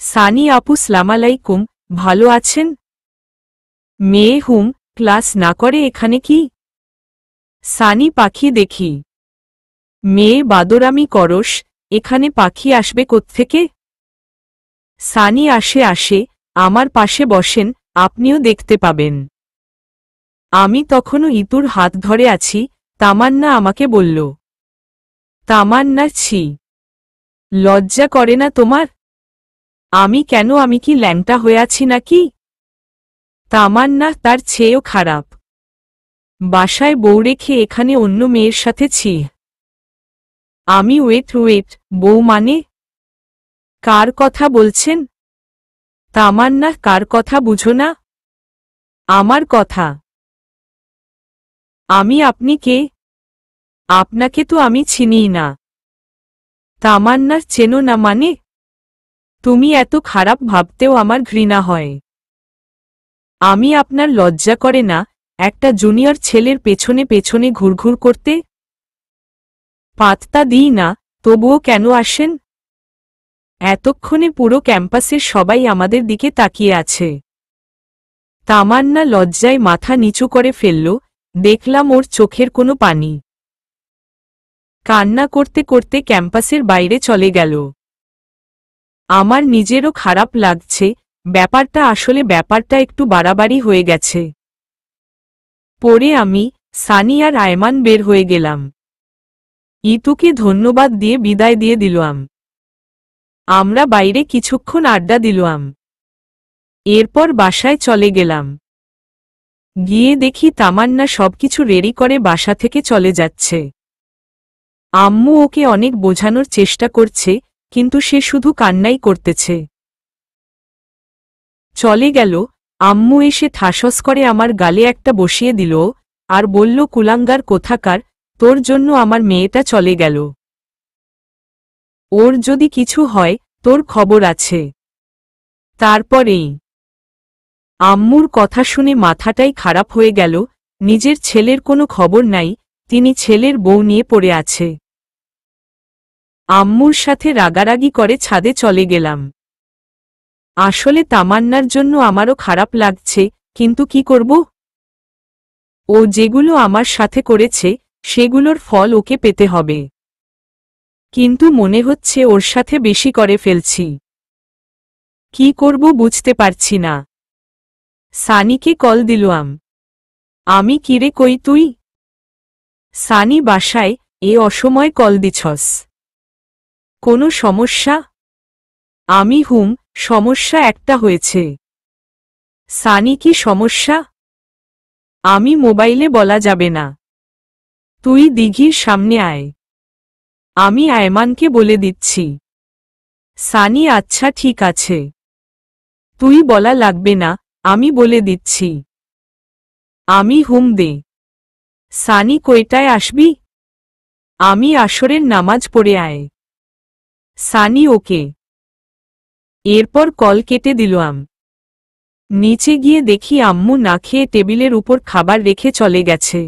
সানি আপু সালামালাইকুম, ভালো আছেন? মেয়ে হুম, ক্লাস না করে এখানে কি? সানি পাখি দেখি। মেয়ে বাদরামি করস, এখানে পাখি আসবে কোত্থেকে? সানি আসে, আমার পাশে বসেন, আপনিও দেখতে পাবেন। আমি তখনও ইতুর হাত ধরে আছি, তামান্না আমাকে বলল, তামান্না ছি, লজ্জা করে না তোমার? আমি কেন, আমি কি ল্যাংটা হয়ে আছি নাকি? তামান্না তার চেয়েও খারাপ। বাসায় বউ রেখে এখানে অন্য মেয়ের সাথে ছি। আমি ওয়েট, বউ মানে? কার কথা বলছেন? তামান্না কার কথা বুঝো না? আমার কথা। আপনি কে? আপনাকে তো আমি চিনিই না। তামান্না চেনো না মানে? তুমি এত খারাপ ভাবতেও আমার ঘৃণা হয়। আমি আপনার লজ্জা করে না একটা জুনিয়র ছেলের পেছনে পেছনে ঘুরঘুর করতে? পাত্তা দিই না, তবুও কেন আসেন? এতক্ষণে পুরো ক্যাম্পাসের সবাই আমাদের দিকে তাকিয়ে আছে। তামান্না লজ্জায় মাথা নিচু করে ফেলল, দেখলাম ওর চোখের কোনো পানি। কান্না করতে করতে ক্যাম্পাসের বাইরে চলে গেল। আমার নিজেরও খারাপ লাগছে, ব্যাপারটা একটু বাড়াবাড়ি হয়ে গেছে। পরে আমি, সানি আর আয়মান বের হয়ে গেলাম। ইতুকে ধন্যবাদ দিয়ে বিদায় দিয়ে দিলাম। আমরা বাইরে কিছুক্ষণ আড্ডা দিলাম। এরপর বাসায় চলে গেলাম। গিয়ে দেখি তামান্না সবকিছু রেডি করে বাসা থেকে চলে যাচ্ছে। আম্মু ওকে অনেক বোঝানোর চেষ্টা করছে, কিন্তু সে শুধু কান্নাই করতেছে। চলে গেল, আম্মু এসে ঠাসস করে আমার গালে একটা বসিয়ে দিল আর বলল, কুলাঙ্গার কোথাকার, তোর জন্য আমার মেয়েটা চলে গেল। ওর যদি কিছু হয়, তোর খবর আছে। তারপরেই আম্মুর কথা শুনে মাথাটাই খারাপ হয়ে গেল, নিজের ছেলের কোনো খবর নাই, তিনি ছেলের বউ নিয়ে পড়ে আছে। আম্মুর সাথে রাগারাগি করে ছাদে চলে গেলাম। আসলে তামান্নার জন্য আমারও খারাপ লাগছে, কিন্তু কি করব? ও যেগুলো আমার সাথে করেছে, সেগুলোর ফল ওকে পেতে হবে। কিন্তু মনে হচ্ছে ওর সাথে বেশি করে ফেলছি। কি করব বুঝতে পারছি না। সানিকে কল দিলাম। আমি কিরে, কই তুই? সানি বাসায়, এ অসময় কল দিছস? কোনো সমস্যা? আমি হুম, সমস্যা একটা হয়েছে। সানি কি সমস্যা? আমি মোবাইলে বলা যাবে না। তুই দিঘির সামনে আয়। আমি আয়মানকে বলে দিচ্ছি। সানি আচ্ছা ঠিক আছে। তুই বলা লাগবে না, আমি বলে দিচ্ছি। আমি হুম দে। সানি কয়টায় আসবি? আমি আসরের নামাজ পড়ে আয়। সানি ওকে। এরপর কল কেটে দিলাম। নিচে গিয়ে দেখি আম্মু না খেয়ে টেবিলের উপর খাবার রেখে চলে গেছে।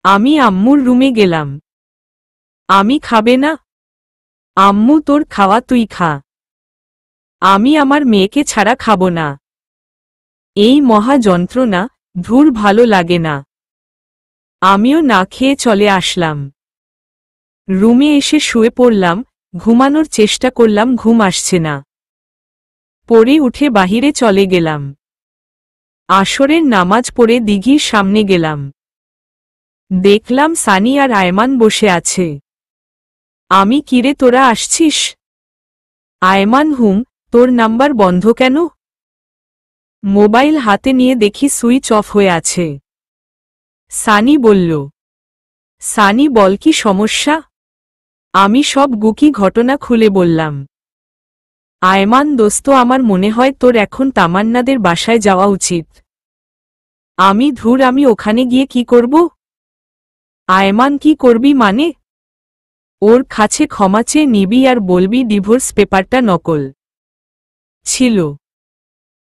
আমি আম্মুর রুমে গেলাম। আমি খাবে না? আম্মু তোর খাওয়া তুই খা। আমি আমার মেয়েকে ছাড়া খাবো না। এই মহা যন্ত্রণা, ধুর ভালো লাগে না। আমিও না খেয়ে চলে আসলাম। রুমে এসে শুয়ে পড়লাম, ঘুমানোর চেষ্টা করলাম, ঘুম আসছে না। পরে উঠে বাহিরে চলে গেলাম। আসরের নামাজ পড়ে দিঘির সামনে গেলাম। দেখলাম সানি আর আয়মান বসে আছে। আমি কিরে, তোরা আসছিস? আয়মান হুম, তোর নাম্বার বন্ধ কেন? মোবাইল হাতে নিয়ে দেখি সুইচ অফ হয়ে আছে। সানি বলল। সানি বল কি সমস্যা? আমি সব গুকি ঘটনা খুলে বললাম। আয়মান দোস্ত আমার মনে হয় তোর এখন তামান্নাদের বাসায় যাওয়া উচিত। আমি ওখানে গিয়ে কি করব? আয়মান কি করবি মানে? ওর কাছে ক্ষমা চেয়ে নিবি আর বলবি ডিভোর্স পেপারটা নকল ছিল।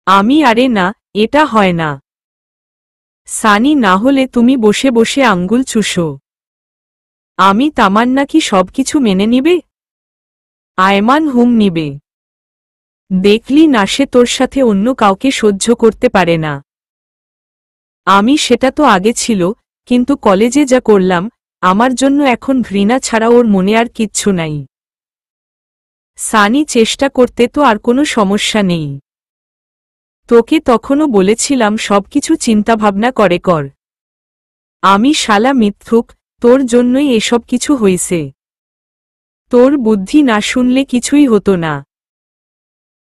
আরে না, এটা হয় না। সানি না হলে তুমি বসে বসে আঙ্গুল চুষো। তামান্না কি সবকিছু মেনে নিবে? আয়মান হুম নিবে। দেখলি না সে তোর সাথে অন্য কাউকে সহ্য করতে পারে না। সেটা তো আগে ছিল, কিন্তু কলেজে যা করলাম আমার জন্য এখন ঘৃণা ছাড়া ওর মনে আর কিচ্ছু নাই। সানি চেষ্টা করতে তো আর কোনো সমস্যা নেই। তোকে তখনও বলেছিলাম সবকিছু চিন্তাভাবনা করে কর। শালা মিথ্যুক, তোর জন্যই এসব কিছু হইছে। তোর বুদ্ধি না শুনলে কিছুই হতো না।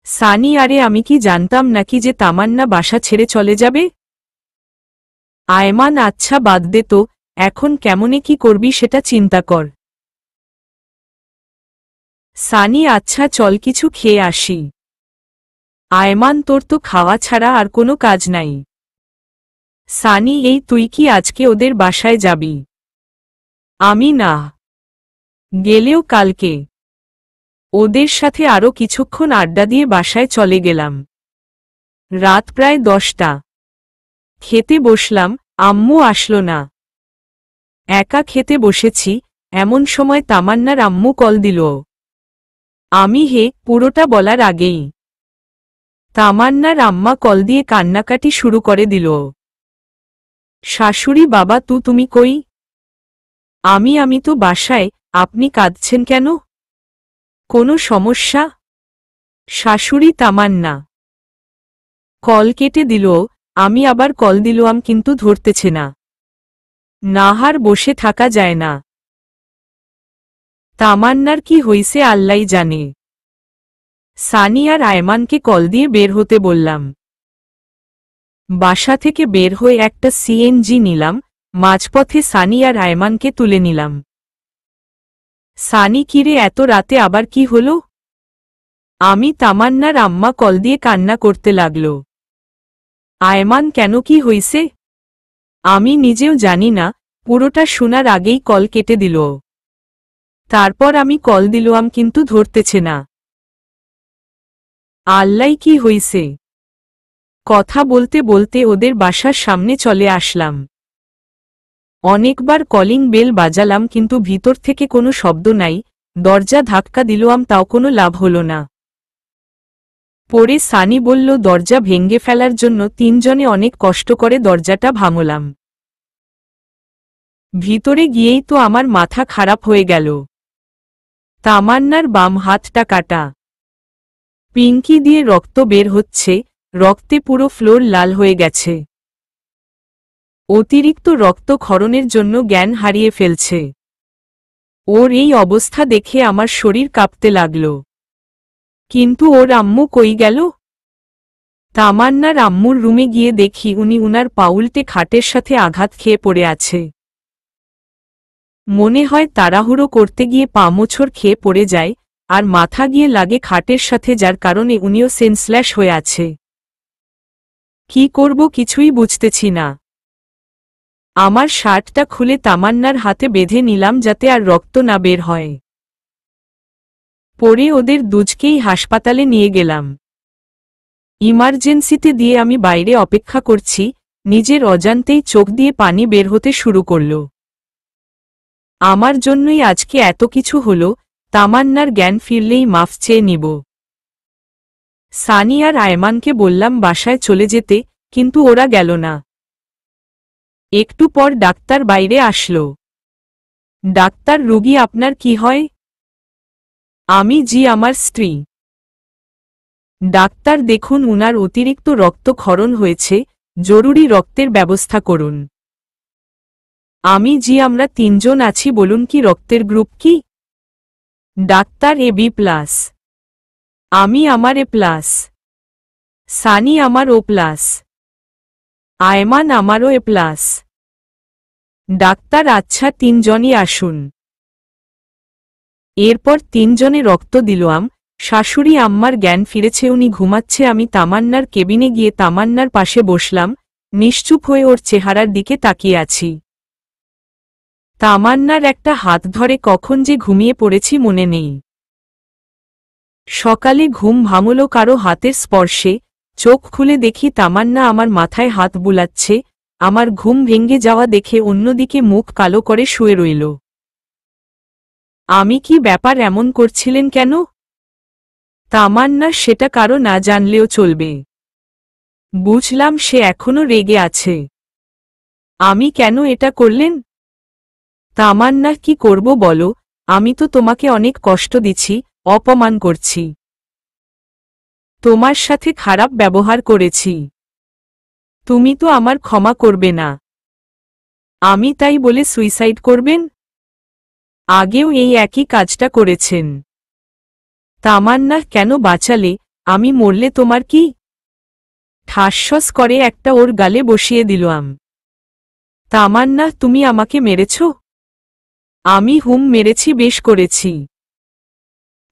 সানি আরে আমি কি জানতাম নাকি যে তামান্না বাসা ছেড়ে চলে যাবে? আয়মান আচ্ছা বাদ দে তো, এখন কেমনে কি করবি সেটা চিন্তা কর। সানি আচ্ছা চল কিছু খেয়ে আসি। আয়মান তোর তো খাওয়া ছাড়া আর কোনো কাজ নাই। সানি এই তুই কি আজকে ওদের বাসায় যাবি? আমি না গেলেও কালকে। ওদের সাথে আরও কিছুক্ষণ আড্ডা দিয়ে বাসায় চলে গেলাম। রাত প্রায় 10টা। খেতে বসলাম, আম্মু আসলো না। একা খেতে বসেছি, এমন সময় তামান্নার আম্মু কল দিল। পুরোটা বলার আগেই তামান্নার আম্মা কল দিয়ে কান্নাকাটি শুরু করে দিল। শাশুড়ি বাবা তুমি কই? আমি তো বাসায়, আপনি কাঁদছেন কেন? কোনো সমস্যা? শাশুড়ি তামান্না কল কেটে দিল। আমি আবার কল দিলাম কিন্তু ধরতেছে না। নাহার বসে থাকা যায় না। তামান্নার কি হইছে আল্লাই জানে। সানি আর আয়মানকে কল দিয়ে বের হতে বললাম। বাসা থেকে বের হয়ে একটা সিএনজি নিলাম, মাঝপথে সানি আর আয়মানকে তুলে নিলাম। সানি কিরে এত রাতে আবার কি হলো? তামান্নার আম্মা কল দিয়ে কান্না করতে লাগল। আয়মান কেন কি হইছে? আমি নিজেও জানি না, পুরোটা শোনার আগেই কল কেটে দিল। তারপর আমি কল দিলাম কিন্তু ধরতেছে না। আল্লাই কি হইছে? কথা বলতে বলতে ওদের বাসার সামনে চলে আসলাম। অনেকবার কলিং বেল বাজালাম কিন্তু ভিতর থেকে কোনো শব্দ নাই। দরজা ধাক্কা দিলাম তাও কোনো লাভ হলো না। পরে সানি বলল দরজা ভেঙে ফেলার জন্য তিনজনে অনেক কষ্ট করে দরজাটা ভাঙলাম। ভিতরে গিয়েই তো আমার মাথা খারাপ হয়ে গেল। তামান্নার বাম হাতটা কাটা। পিঙ্কি দিয়ে রক্ত বের হচ্ছে, রক্তে পুরো ফ্লোর লাল হয়ে গেছে। অতিরিক্ত রক্তক্ষরণের জন্য জ্ঞান হারিয়ে ফেলছে। ওর এই অবস্থা দেখে আমার শরীর কাঁপতে লাগল। কিন্তু ওর আম্মু কই গেল? তামান্নার আম্মুর রুমে গিয়ে দেখি উনি উনার পাউলটে খাটের সাথে আঘাত খেয়ে পড়ে আছে। মনে হয় তাড়াহুড়ো করতে গিয়ে পা মোছড় খেয়ে পড়ে যায়, আর মাথা গিয়ে লাগে খাটের সাথে, যার কারণে উনিও সেন্সলেস হয়ে আছে। কি করব কিছুই বুঝতেছি না। আমার শার্টটা খুলে তামান্নার হাতে বেঁধে নিলাম যাতে আর রক্ত না বের হয়। পরে ওদের দুজকেই হাসপাতালে নিয়ে গেলাম। ইমার্জেন্সিতে দিয়ে আমি বাইরে অপেক্ষা করছি, নিজের অজান্তেই চোখ দিয়ে পানি বের হতে শুরু করল। আমার জন্যই আজকে এত কিছু হলো, তামান্নার জ্ঞান ফিরলেই মাফ চেয়ে নিব। সানি আর আয়মানকে বললাম বাসায় চলে যেতে, কিন্তু ওরা গেল না। একটু পর ডাক্তার বাইরে আসলো। ডাক্তার রোগী আপনার কি হয়? জি আমার স্ত্রী। ডাক্তার দেখুন উনার অতিরিক্ত রক্তক্ষরণ হয়েছে, জরুরি রক্তের ব্যবস্থা করুন। জি আমরা তিনজন আছি, বলুন কি রক্তের গ্রুপ কি? Doctor AB+। আমি আমার এ প্লাস। সানি আমার ও প্লাস। আয়মান আমারও এ প্লাস। ডাক্তার আচ্ছা তিনজনই আসুন। এরপর তিনজনে রক্ত দিলাম। শাশুড়ি আম্মার জ্ঞান ফিরেছে, উনি ঘুমাচ্ছে। আমি তামান্নার কেবিনে গিয়ে তামান্নার পাশে বসলাম, নিশ্চুপ হয়ে ওর চেহারার দিকে তাকিয়ে আছি। তামান্নার একটা হাত ধরে কখন যে ঘুমিয়ে পড়েছি মনে নেই। সকালে ঘুম ভাঙল কারো হাতের স্পর্শে। চোখ খুলে দেখি তামান্না আমার মাথায় হাত বুলাচ্ছে। আমার ঘুম ভেঙে যাওয়া দেখে অন্যদিকে মুখ কালো করে শুয়ে রইল। আমি কি ব্যাপার, এমন করছিলেন কেন? তামান্না সেটা কারো না জানলেও চলবে। বুঝলাম সে এখনো রেগে আছে। আমি কেন এটা করলেন? তামান্না কি করব বলো, আমি তো তোমাকে অনেক কষ্ট দিচ্ছি, অপমান করছি, তোমার সাথে খারাপ ব্যবহার করেছি। তুমি তো আমার ক্ষমা করবে না। আমি তাই বলে সুইসাইড করবেন? আগেও এই একই কাজটা করেছেন। তামান্না কেন বাঁচালে? আমি মরলে তোমার কি? ঠাসস করে একটা ওর গালে বসিয়ে দিলাম। তামান্না তুমি আমাকে মেরেছ? আমি মেরেছি, বেশ করেছি।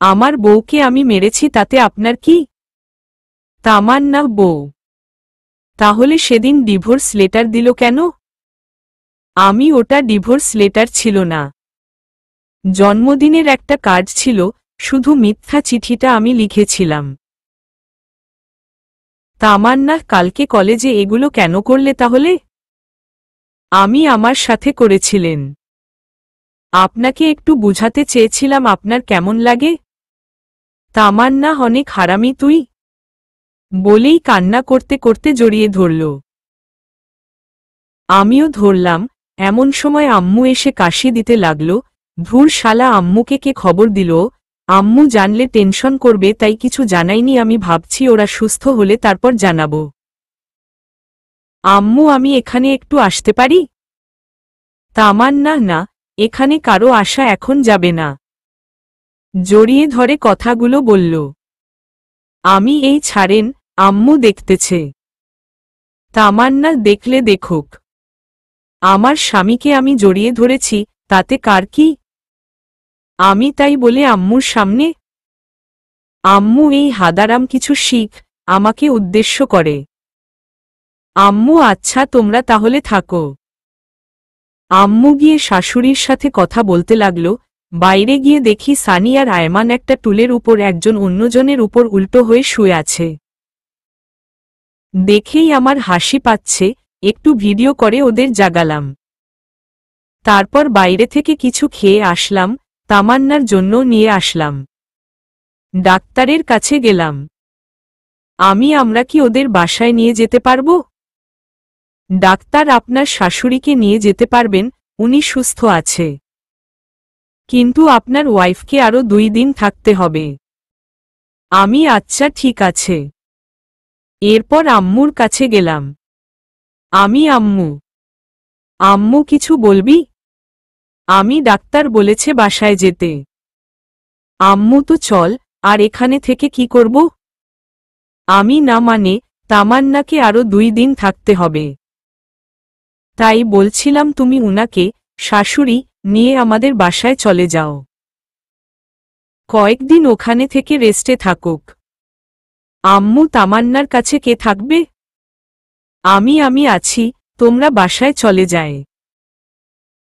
আমার বউকে আমি মেরেছি, তাতে আপনার কি? তামান্না বউ? তাহলে সেদিন ডিভোর্স লেটার দিল কেন? আমি ওটা ডিভোর্স লেটার ছিল না, জন্মদিনের একটা কার্ড ছিল, শুধু মিথ্যা চিঠিটা আমি লিখেছিলাম। তামান্না কালকে কলেজে এগুলো কেন করলে তাহলে? আমি আমার সাথে করেছিলেন। আপনাকে একটু বুঝাতে চেয়েছিলাম আপনার কেমন লাগে। তামান্না অনেক হারামি তুই, বলেই কান্না করতে করতে জড়িয়ে ধরল। আমিও ধরলাম। এমন সময় আম্মু এসে কাশি দিতে লাগল। ধুর শালা, আম্মুকে কে খবর দিল? আম্মু জানলে টেনশন করবে, তাই কিছু জানাইনি। আমি ভাবছি ওরা সুস্থ হলে তারপর জানাবো। আম্মু আমি এখানে একটু আসতে পারি? তামান্না না, এখানে কারো আসা এখন যাবে না। জড়িয়ে ধরে কথাগুলো বলল। আমি এই ছাড়েন, আম্মু দেখতেছে। তামান্না দেখলে দেখুক, আমার স্বামীকে আমি জড়িয়ে ধরেছি, তাতে কার কি? আমি তাই বলে আম্মুর সামনে? আম্মু এই হাদারাম কিছু শিখ, আমাকে উদ্দেশ্য করে। আম্মু আচ্ছা তোমরা তাহলে থাকো। আম্মু গিয়ে শাশুড়ির সাথে কথা বলতে লাগল। বাইরে গিয়ে দেখি সানি আর আয়মান একটা টুলের উপর একজন অন্যজনের উপর উল্টো হয়ে শুয়ে আছে। দেখেই আমার হাসি পাচ্ছে, একটু ভিডিও করে ওদের জাগালাম। তারপর বাইরে থেকে কিছু খেয়ে আসলাম, তামান্নার জন্য নিয়ে আসলাম। ডাক্তারের কাছে গেলাম। আমরা কি ওদের বাসায় নিয়ে যেতে পারব? ডাক্তার আপনার শাশুড়িকে নিয়ে যেতে পারবেন, উনি সুস্থ আছে। কিন্তু আপনার ওয়াইফকে আরও 2 দিন থাকতে হবে। আমি আচ্ছা ঠিক আছে। এরপর আম্মুর কাছে গেলাম। আম্মু কিছু বলবি? আমি ডাক্তার বলেছে বাসায় যেতে। আম্মু তো চল, আর এখানে থেকে কি করব? আমি না মানে, তামান্নাকে আরও 2 দিন থাকতে হবে। তাই বলছিলাম তুমি উনাকে, শাশুড়ি, নিয়ে আমাদের বাসায় চলে যাও। কয়েকদিন ওখানে থেকে রেস্টে থাকুক। আম্মু তামান্নার কাছে কে থাকবে? আমি আছি, তোমরা বাসায় চলে যায়।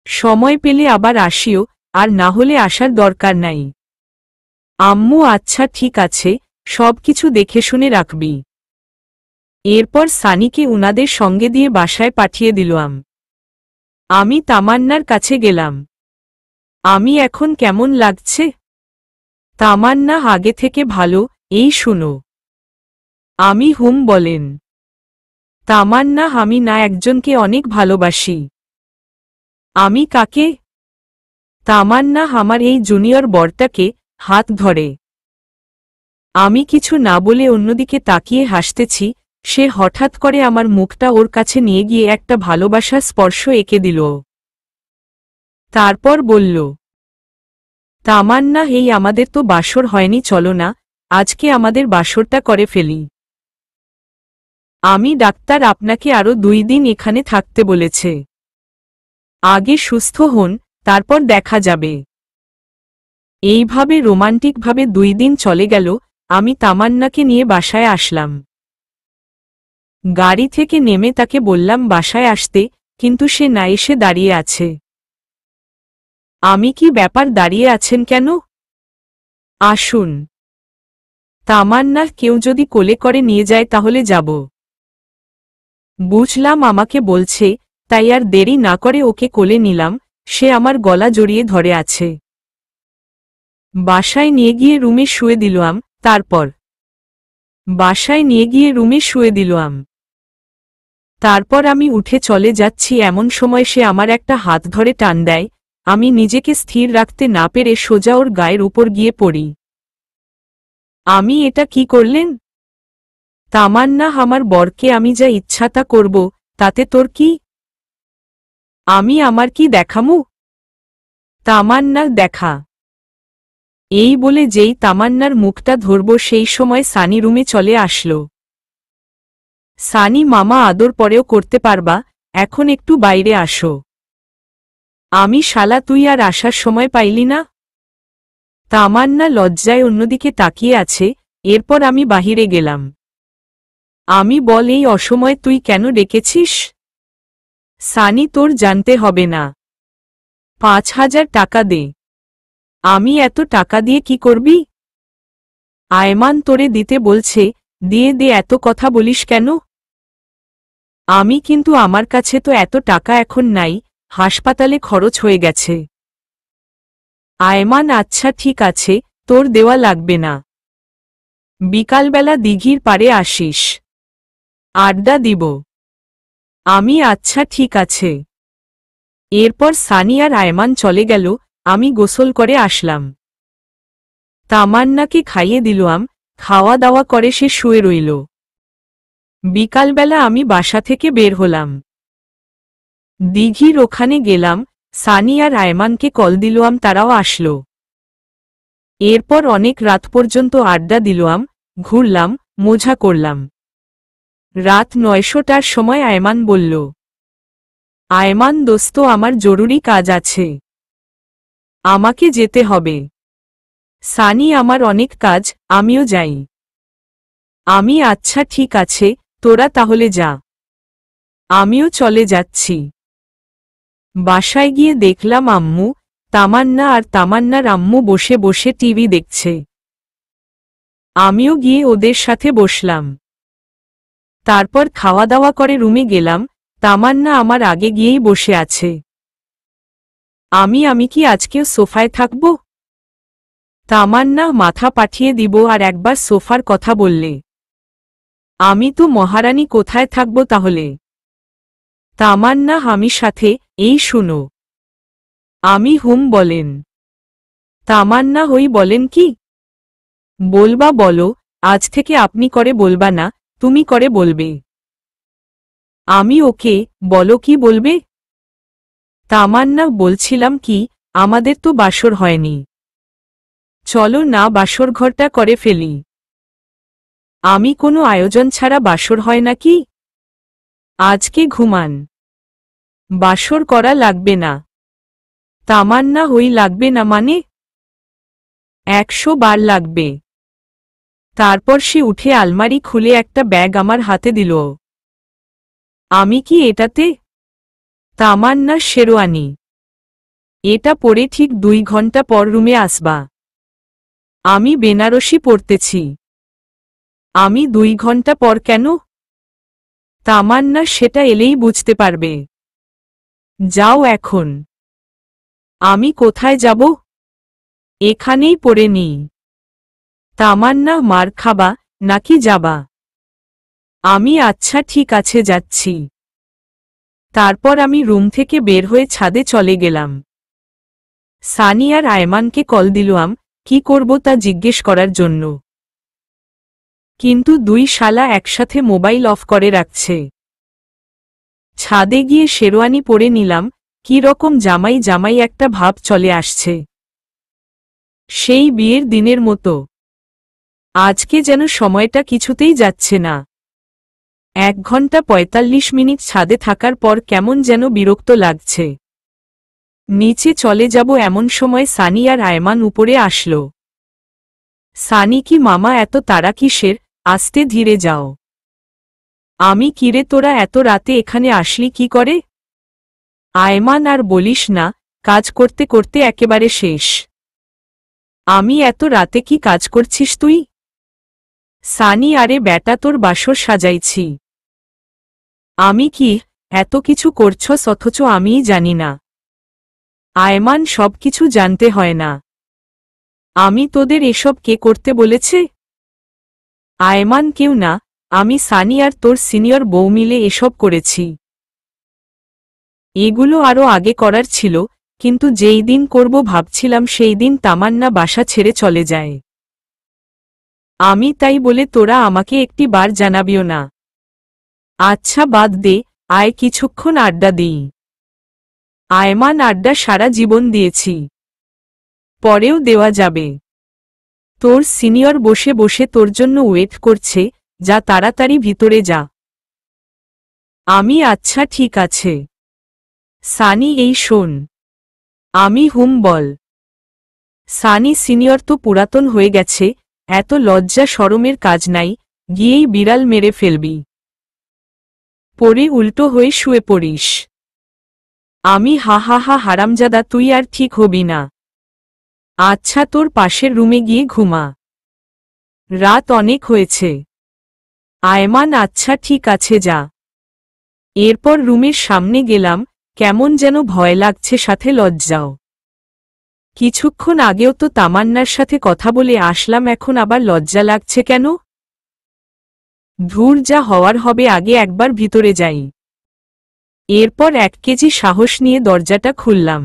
সময় পেলে আবার আসিও, আর না হলে আসার দরকার নাই। আম্মু আচ্ছা ঠিক আছে, সব কিছু দেখে শুনে রাখবি। এরপর সানিকে উনাদের সঙ্গে দিয়ে বাসায় পাঠিয়ে দিলাম। আমি তামান্নার কাছে গেলাম। আমি এখন কেমন লাগছে? তামান্না আগে থেকে ভালো, এই শুনো। আমি বলেন। তামান্না আমি না একজনকে অনেক ভালোবাসি। আমি কাকে? তামান্না আমার এই জুনিয়র বরটাকে, হাত ধরে। আমি কিছু না বলে অন্যদিকে তাকিয়ে হাসতেছি, সে হঠাৎ করে আমার মুখটা ওর কাছে নিয়ে গিয়ে একটা ভালোবাসার স্পর্শ এঁকে দিল। তারপর বলল, তামান্না এই আমাদের তো বাসর হয়নি, চলো না, আজকে আমাদের বাসরটা করে ফেলি। আমি ডাক্তার আপনাকে আরো 2 দিন এখানে থাকতে বলেছে। আগে সুস্থ হন, তারপর দেখা যাবে। এইভাবে রোমান্টিকভাবে 2 দিন চলে গেল। আমি তামান্নাকে নিয়ে বাসায় আসলাম। গাড়ি থেকে নেমে তাকে বললাম বাসায় আসতে, কিন্তু সে না এসে দাঁড়িয়ে আছে। আমি কি ব্যাপার, দাঁড়িয়ে আছেন কেন? আসুন। তামান্না, কেউ যদি কোলে করে নিয়ে যায় তাহলে যাব। বুঝলাম আমাকে বলছে, তাই আর দেরি না করে ওকে কোলে নিলাম। সে আমার গলা জড়িয়ে ধরে আছে। বাসায় নিয়ে গিয়ে রুমে শুয়ে দিলাম। তারপর আমি উঠে চলে যাচ্ছি, এমন সময় সে আমার একটা হাত ধরে টান দেয়। আমি নিজেকে স্থির রাখতে না পেরে সোজা ওর গায়ের উপর গিয়ে পড়ি। আমি এটা কি করলেন? তামান্না, আমার বরকে আমি যা ইচ্ছা তা করব, তাতে তোর কি? আমি আমার কি দেখামু? তামান্না, দেখা। এই বলে যেই তামান্নার মুখটা ধরব সেই সময় সানি রুমে চলে আসলো। সানি, মামা আদর পরেও করতে পারবা, এখন একটু বাইরে আসো। আমি, শালা তুই আর আসার সময় পাইলি না? তামান্না লজ্জায় অন্যদিকে তাকিয়ে আছে। এরপর আমি বাহিরে গেলাম। আমি, বল এই অসময়ে তুই কেন ডেকেছিস? সানি, তোর জানতে হবে না। 5,000 টাকা দে। আমি, এত টাকা দিয়ে কি করবি? আয়মান তোরে দিতে বলছে, দিয়ে দে, এত কথা বলিস কেন? আমি, কিন্তু আমার কাছে তো এত টাকা এখন নাই, হাসপাতালে খরচ হয়ে গেছে। আয়মান, আচ্ছা ঠিক আছে, তোর দেওয়া লাগবে না। বিকালবেলা দিঘির পাড়ে আসিস, আড্ডা দিব। আমি, আচ্ছা ঠিক আছে। এরপর সানি আর আয়মান চলে গেল। আমি গোসল করে আসলাম। তামান্নাকে খাইয়ে দিলাম। খাওয়া দাওয়া করে সে শুয়ে রইল। বিকালবেলা আমি বাসা থেকে বের হলাম। দিঘির ওখানে গেলাম। সানি আর আয়মানকে কল দিলাম, তারাও আসলো। এরপর অনেক রাত পর্যন্ত আড্ডা দিলাম, ঘুরলাম, মজা করলাম। রাত 9টার সময় আয়মান বলল, আয়মান দোস্ত, আমার জরুরি কাজ আছে, আমাকে যেতে হবে। সানি, আমার অনেক কাজ, আমিও যাই। আমি, আচ্ছা ঠিক আছে, তোরা তাহলে যা। আমিও চলে যাচ্ছি। বাসায় গিয়ে দেখলাম আম্মু, তামান্না আর তামান্নার আম্মু বসে বসে টিভি দেখছে। আমিও গিয়ে ওদের সাথে বসলাম। তারপর খাওয়া দাওয়া করে রুমে গেলাম। তামান্না আমার আগে গিয়েই বসে আছে। আমি কি আজকেও সোফায় থাকব? তামান্না, মাথা পাঠিয়ে দিব আর একবার সোফার কথা বললে। আমি তো মহারানী, কোথায় থাকব তাহলে? তামান্না, আমি সাথে, এই শুনো। আমি, হুম বলেন। তামান্না, হই বলেন কি? বলবা বলো, আজ থেকে আপনি করে বলবা না, তুমি করে বলবে। আমি, ওকে, বলো কি বলবে? তামান্না, বলছিলাম কি, আমাদের তো বাসর হয়নি, চলো না বাসর ঘরটা করে ফেলি। আমি, কোনো আয়োজন ছাড়া বাসর হয় নাকি? আজকে ঘুমান। বাসর করা লাগবে না। তামান্না, হই লাগবে না মানে? 100 বার লাগবে। তারপর সে উঠে আলমারি খুলে একটা ব্যাগ আমার হাতে দিল। আমি, কি এটাতে? তামান্না, শেরওয়ানি। এটা পরে ঠিক 2 ঘন্টা পর রুমে আসবা। আমি, বেনারসি পরতেছি। আমি, 2 ঘন্টা পর কেন? তামান্না, সেটা এলেই বুঝতে পারবে। যাও এখন। আমি, কোথায় যাব? এখানেই পরে নিই। তামান্না, মার খাবা নাকি যাবা? আমি, আচ্ছা ঠিক আছে, যাচ্ছি। তারপর আমি রুম থেকে বের হয়ে ছাদে চলে গেলাম। সানি আর আয়মানকে কল দিলাম, কি করব তা জিজ্ঞেস করার জন্য। কিন্তু 2 শালা একসাথে মোবাইল অফ করে রাখছে। ছাদে গিয়ে শেরওয়ানি পরে নিলাম। কি রকম জামাই জামাই একটা ভাব চলে আসছে, সেই বিয়ের দিনের মতো। আজকে যেন সময়টা কিছুতেই যাচ্ছে না। 1 ঘন্টা 45 মিনিট ছাদে থাকার পর কেমন যেন বিরক্ত লাগছে। নিচে চলে যাব এমন সময় সানি আর আয়মান উপরে আসলো। সানি, কি মামা, এত তাড়া কিসের? আস্তে ধীরে যাও। আমি, কিরে তোরা এত রাতে এখানে আসলি কি করে? আয়মান, আর বলিস না, কাজ করতে করতে একেবারে শেষ। আমি, এত রাতে কি কাজ করছিস তুই? সানি, আরে ব্যাটা, তোর বাসর সাজাইছি। আমি, কি এত কিছু করছস অথচ আমিই জানি না? আয়মান, সব কিছু জানতে হয় না। আমি তোদের এসব কে করতে বলেছে? আয়মান, কেউ না, আমি, সানি আর তোর সিনিয়র বউ মিলে এসব করেছি। এগুলো আরও আগে করার ছিল, কিন্তু যেই দিন করব ভাবছিলাম সেই দিন তামান্না বাসা ছেড়ে চলে যায়। আমি তাই বলে তোরা আমাকে একটি বার জানাবিও না? আচ্ছা বাদ দে, আয় কিছুক্ষণ আড্ডা দিই। আয়মান, আড্ডা সারা জীবন দিয়েছি, পরেও দেওয়া যাবে। তোর সিনিয়র বসে বসে তোর জন্য ওয়েট করছে, যা তাড়াতাড়ি ভিতরে যা। আমি, আচ্ছা ঠিক আছে। সানি, এই শোন। আমি, হুম বল। সানি, সিনিয়র তো পুরাতন হয়ে গেছে, এত লজ্জা শরমের কাজ নাই, গিয়েই বিড়াল মেরে ফেলবি। পরে উল্টো হয়ে শুয়ে পড়িস। আমি, হা হা হা, হারামজাদা, তুই আর ঠিক হবি না। আচ্ছা, তোর পাশের রুমে গিয়ে ঘুমা, রাত অনেক হয়েছে। আয়মান, আচ্ছা ঠিক আছে, যা। এরপর রুমের সামনে গেলাম, কেমন যেন ভয় লাগছে, সাথে লজ্জাও। কিছুক্ষণ আগেও তো তামান্নার সাথে কথা বলে আসলাম, এখন আবার লজ্জা লাগছে কেন? ধুর, যা হওয়ার হবে, আগে একবার ভিতরে যাই। এরপর 1 কেজি সাহস নিয়ে দরজাটা খুললাম।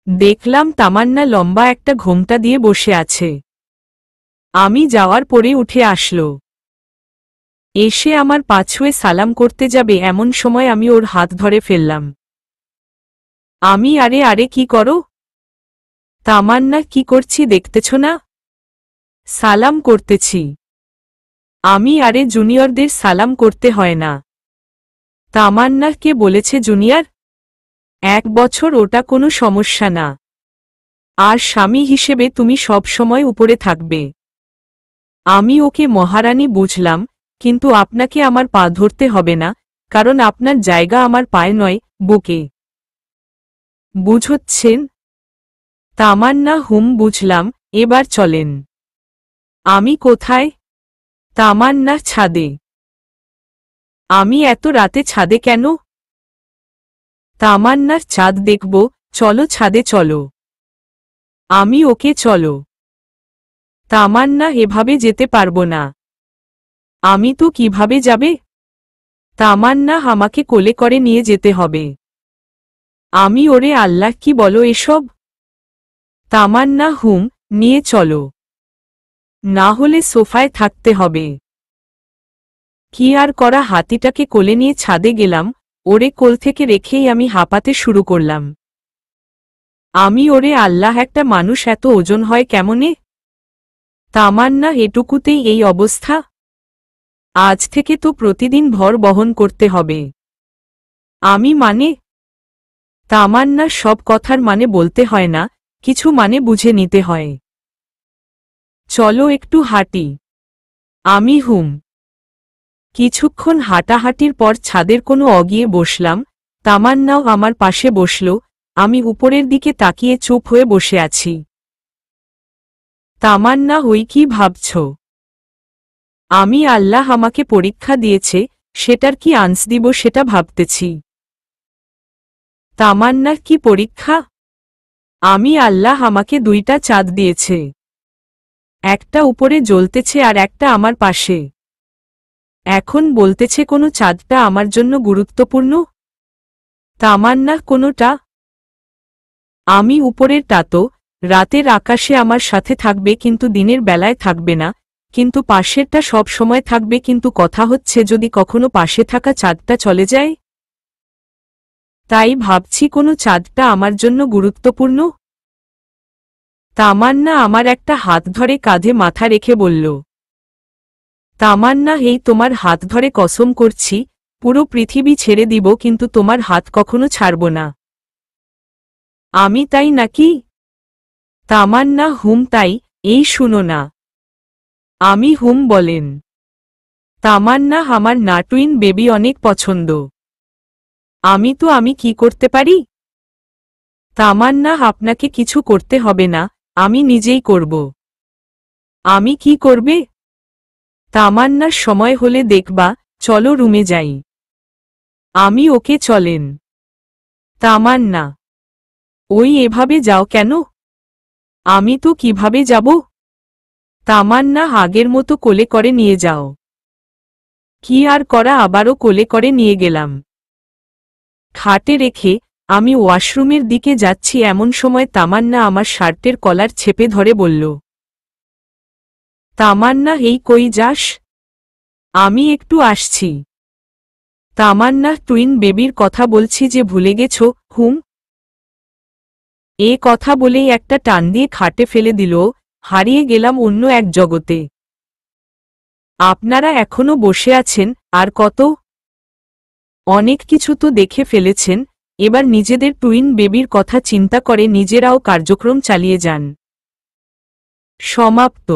দেখলাম তামান্না লম্বা একটা ঘোমটা দিয়ে বসে আছে। আমি যাওয়ার পরে উঠে আসলো। এসে আমার পা ছুঁয়ে সালাম করতে যাবে এমন সময় আমি ওর হাত ধরে ফেললাম। আমি, আরে আরে, কি করো? তামান্না, কি করছি দেখতেছ না? সালাম করতেছি। আমি, আরে জুনিয়রদের সালাম করতে হয় না। তামান্না, কে বলেছে জুনিয়র? 1 বছর, ওটা কোনো সমস্যা না। আর স্বামী হিসেবে তুমি সব সময় উপরে থাকবে। আমি, ওকে মহারানী বুঝলাম, কিন্তু আপনাকে আমার পা ধরতে হবে না, কারণ আপনার জায়গা আমার পায়ে নয়, বুকে। বুঝছেন? তামান্না, হুম বুঝলাম, এবার চলেন। আমি, কোথায়? তামান্না, ছাদে। আমি, এত রাতে ছাদে কেন? তামান্নার, চাঁদ দেখব, চলো ছাদে চলো। আমি, ওকে চলো। তামান্না, এভাবে যেতে পারবো না। আমি তো কিভাবে যাবে? তামান্না, আমাকে কোলে করে নিয়ে যেতে হবে। আমি, ওরে আল্লাহ, কি বলো এসব? তামান্না, হুম, নিয়ে চলো, না হলে সোফায় থাকতে হবে। কি আর করা, হাতিটাকে কোলে নিয়ে ছাদে গেলাম, ওরে কোল থেকে রেখেই আমি হাঁপাতে শুরু করলাম। আমি, ওরে আল্লাহ, একটা মানুষ এত ওজন হয় কেমনে? তামান্না, এটুকুতেই এই অবস্থা? আজ থেকে তো প্রতিদিন ভর বহন করতে হবে। আমি, মানে? তামান্না, সব কথার মানে বলতে হয় না, কিছু মানে বুঝে নিতে হয়। চলো একটু হাঁটি। আমি, হুম। কিছুক্ষণ হাঁটাহাঁটির পর ছাদের কোনো অগিয়ে বসলাম, তামান্নাও আমার পাশে বসল, আমি উপরের দিকে তাকিয়ে চুপ হয়ে বসে আছি। তামান্না, ওই কি ভাবছ? আমি, আল্লাহ আমাকে পরীক্ষা দিয়েছে, সেটার কি আন্স দিব সেটা ভাবতেছি। তামান্নার, কি পরীক্ষা? আমি, আল্লাহ আমাকে 2টা চাঁদ দিয়েছে, একটা উপরে জ্বলতেছে আর একটা আমার পাশে। এখন বলতেছে কোনো চাঁদটা আমার জন্য গুরুত্বপূর্ণ? তামান্না, কোনোটা? আমি, উপরেরটা তো রাতের আকাশে আমার সাথে থাকবে কিন্তু দিনের বেলায় থাকবে না, কিন্তু পাশেরটা সব সময় থাকবে, কিন্তু কথা হচ্ছে যদি কখনো পাশে থাকা চাঁদটা চলে যায়? তাই ভাবছি কোনো চাঁদটা আমার জন্য গুরুত্বপূর্ণ। তামান্না আমার একটা হাত ধরে কাঁধে মাথা রেখে বলল, তামান্না, এই তোমার হাত ধরে কসম করছি, পুরো পৃথিবী ছেড়ে দিব কিন্তু তোমার হাত কখনো ছাড়ব না। আমি তাই নাকি? তামান্না, হুম তাই, এই শুনো না। আমি হুম বলেন। তামান্না, আমার নাটুইন বেবি অনেক পছন্দ। আমি কি করতে পারি? তামান্না, আপনাকে কিছু করতে হবে না, আমি নিজেই করব। আমি কি করবে? তামান্নার সময় হলে দেখবা, চলো রুমে যাই। আমি ওকে চলেন। তামান্না, ওই এভাবে যাও কেন? আমি তো কিভাবে যাব? তামান্না, আগের মতো কোলে করে নিয়ে যাও। কি আর করা, আবারও কোলে করে নিয়ে গেলাম। খাটে রেখে আমি ওয়াশরুমের দিকে যাচ্ছি এমন সময় তামান্না আমার শার্টের কলার চেপে ধরে বলল, তামান্না, এই কই যাস? আমি একটু আসছি। তামান্না, টুইন বেবির কথা বলছি যে ভুলে গেছ? হুম। এ কথা বলেই একটা টান দিয়ে খাটে ফেলে দিল। হারিয়ে গেলাম অন্য এক জগতে। আপনারা এখনো বসে আছেন, আর কত? অনেক কিছু তো দেখে ফেলেছেন, এবার নিজেদের টুইন বেবির কথা চিন্তা করে নিজেরাও কার্যক্রম চালিয়ে যান। সমাপ্ত।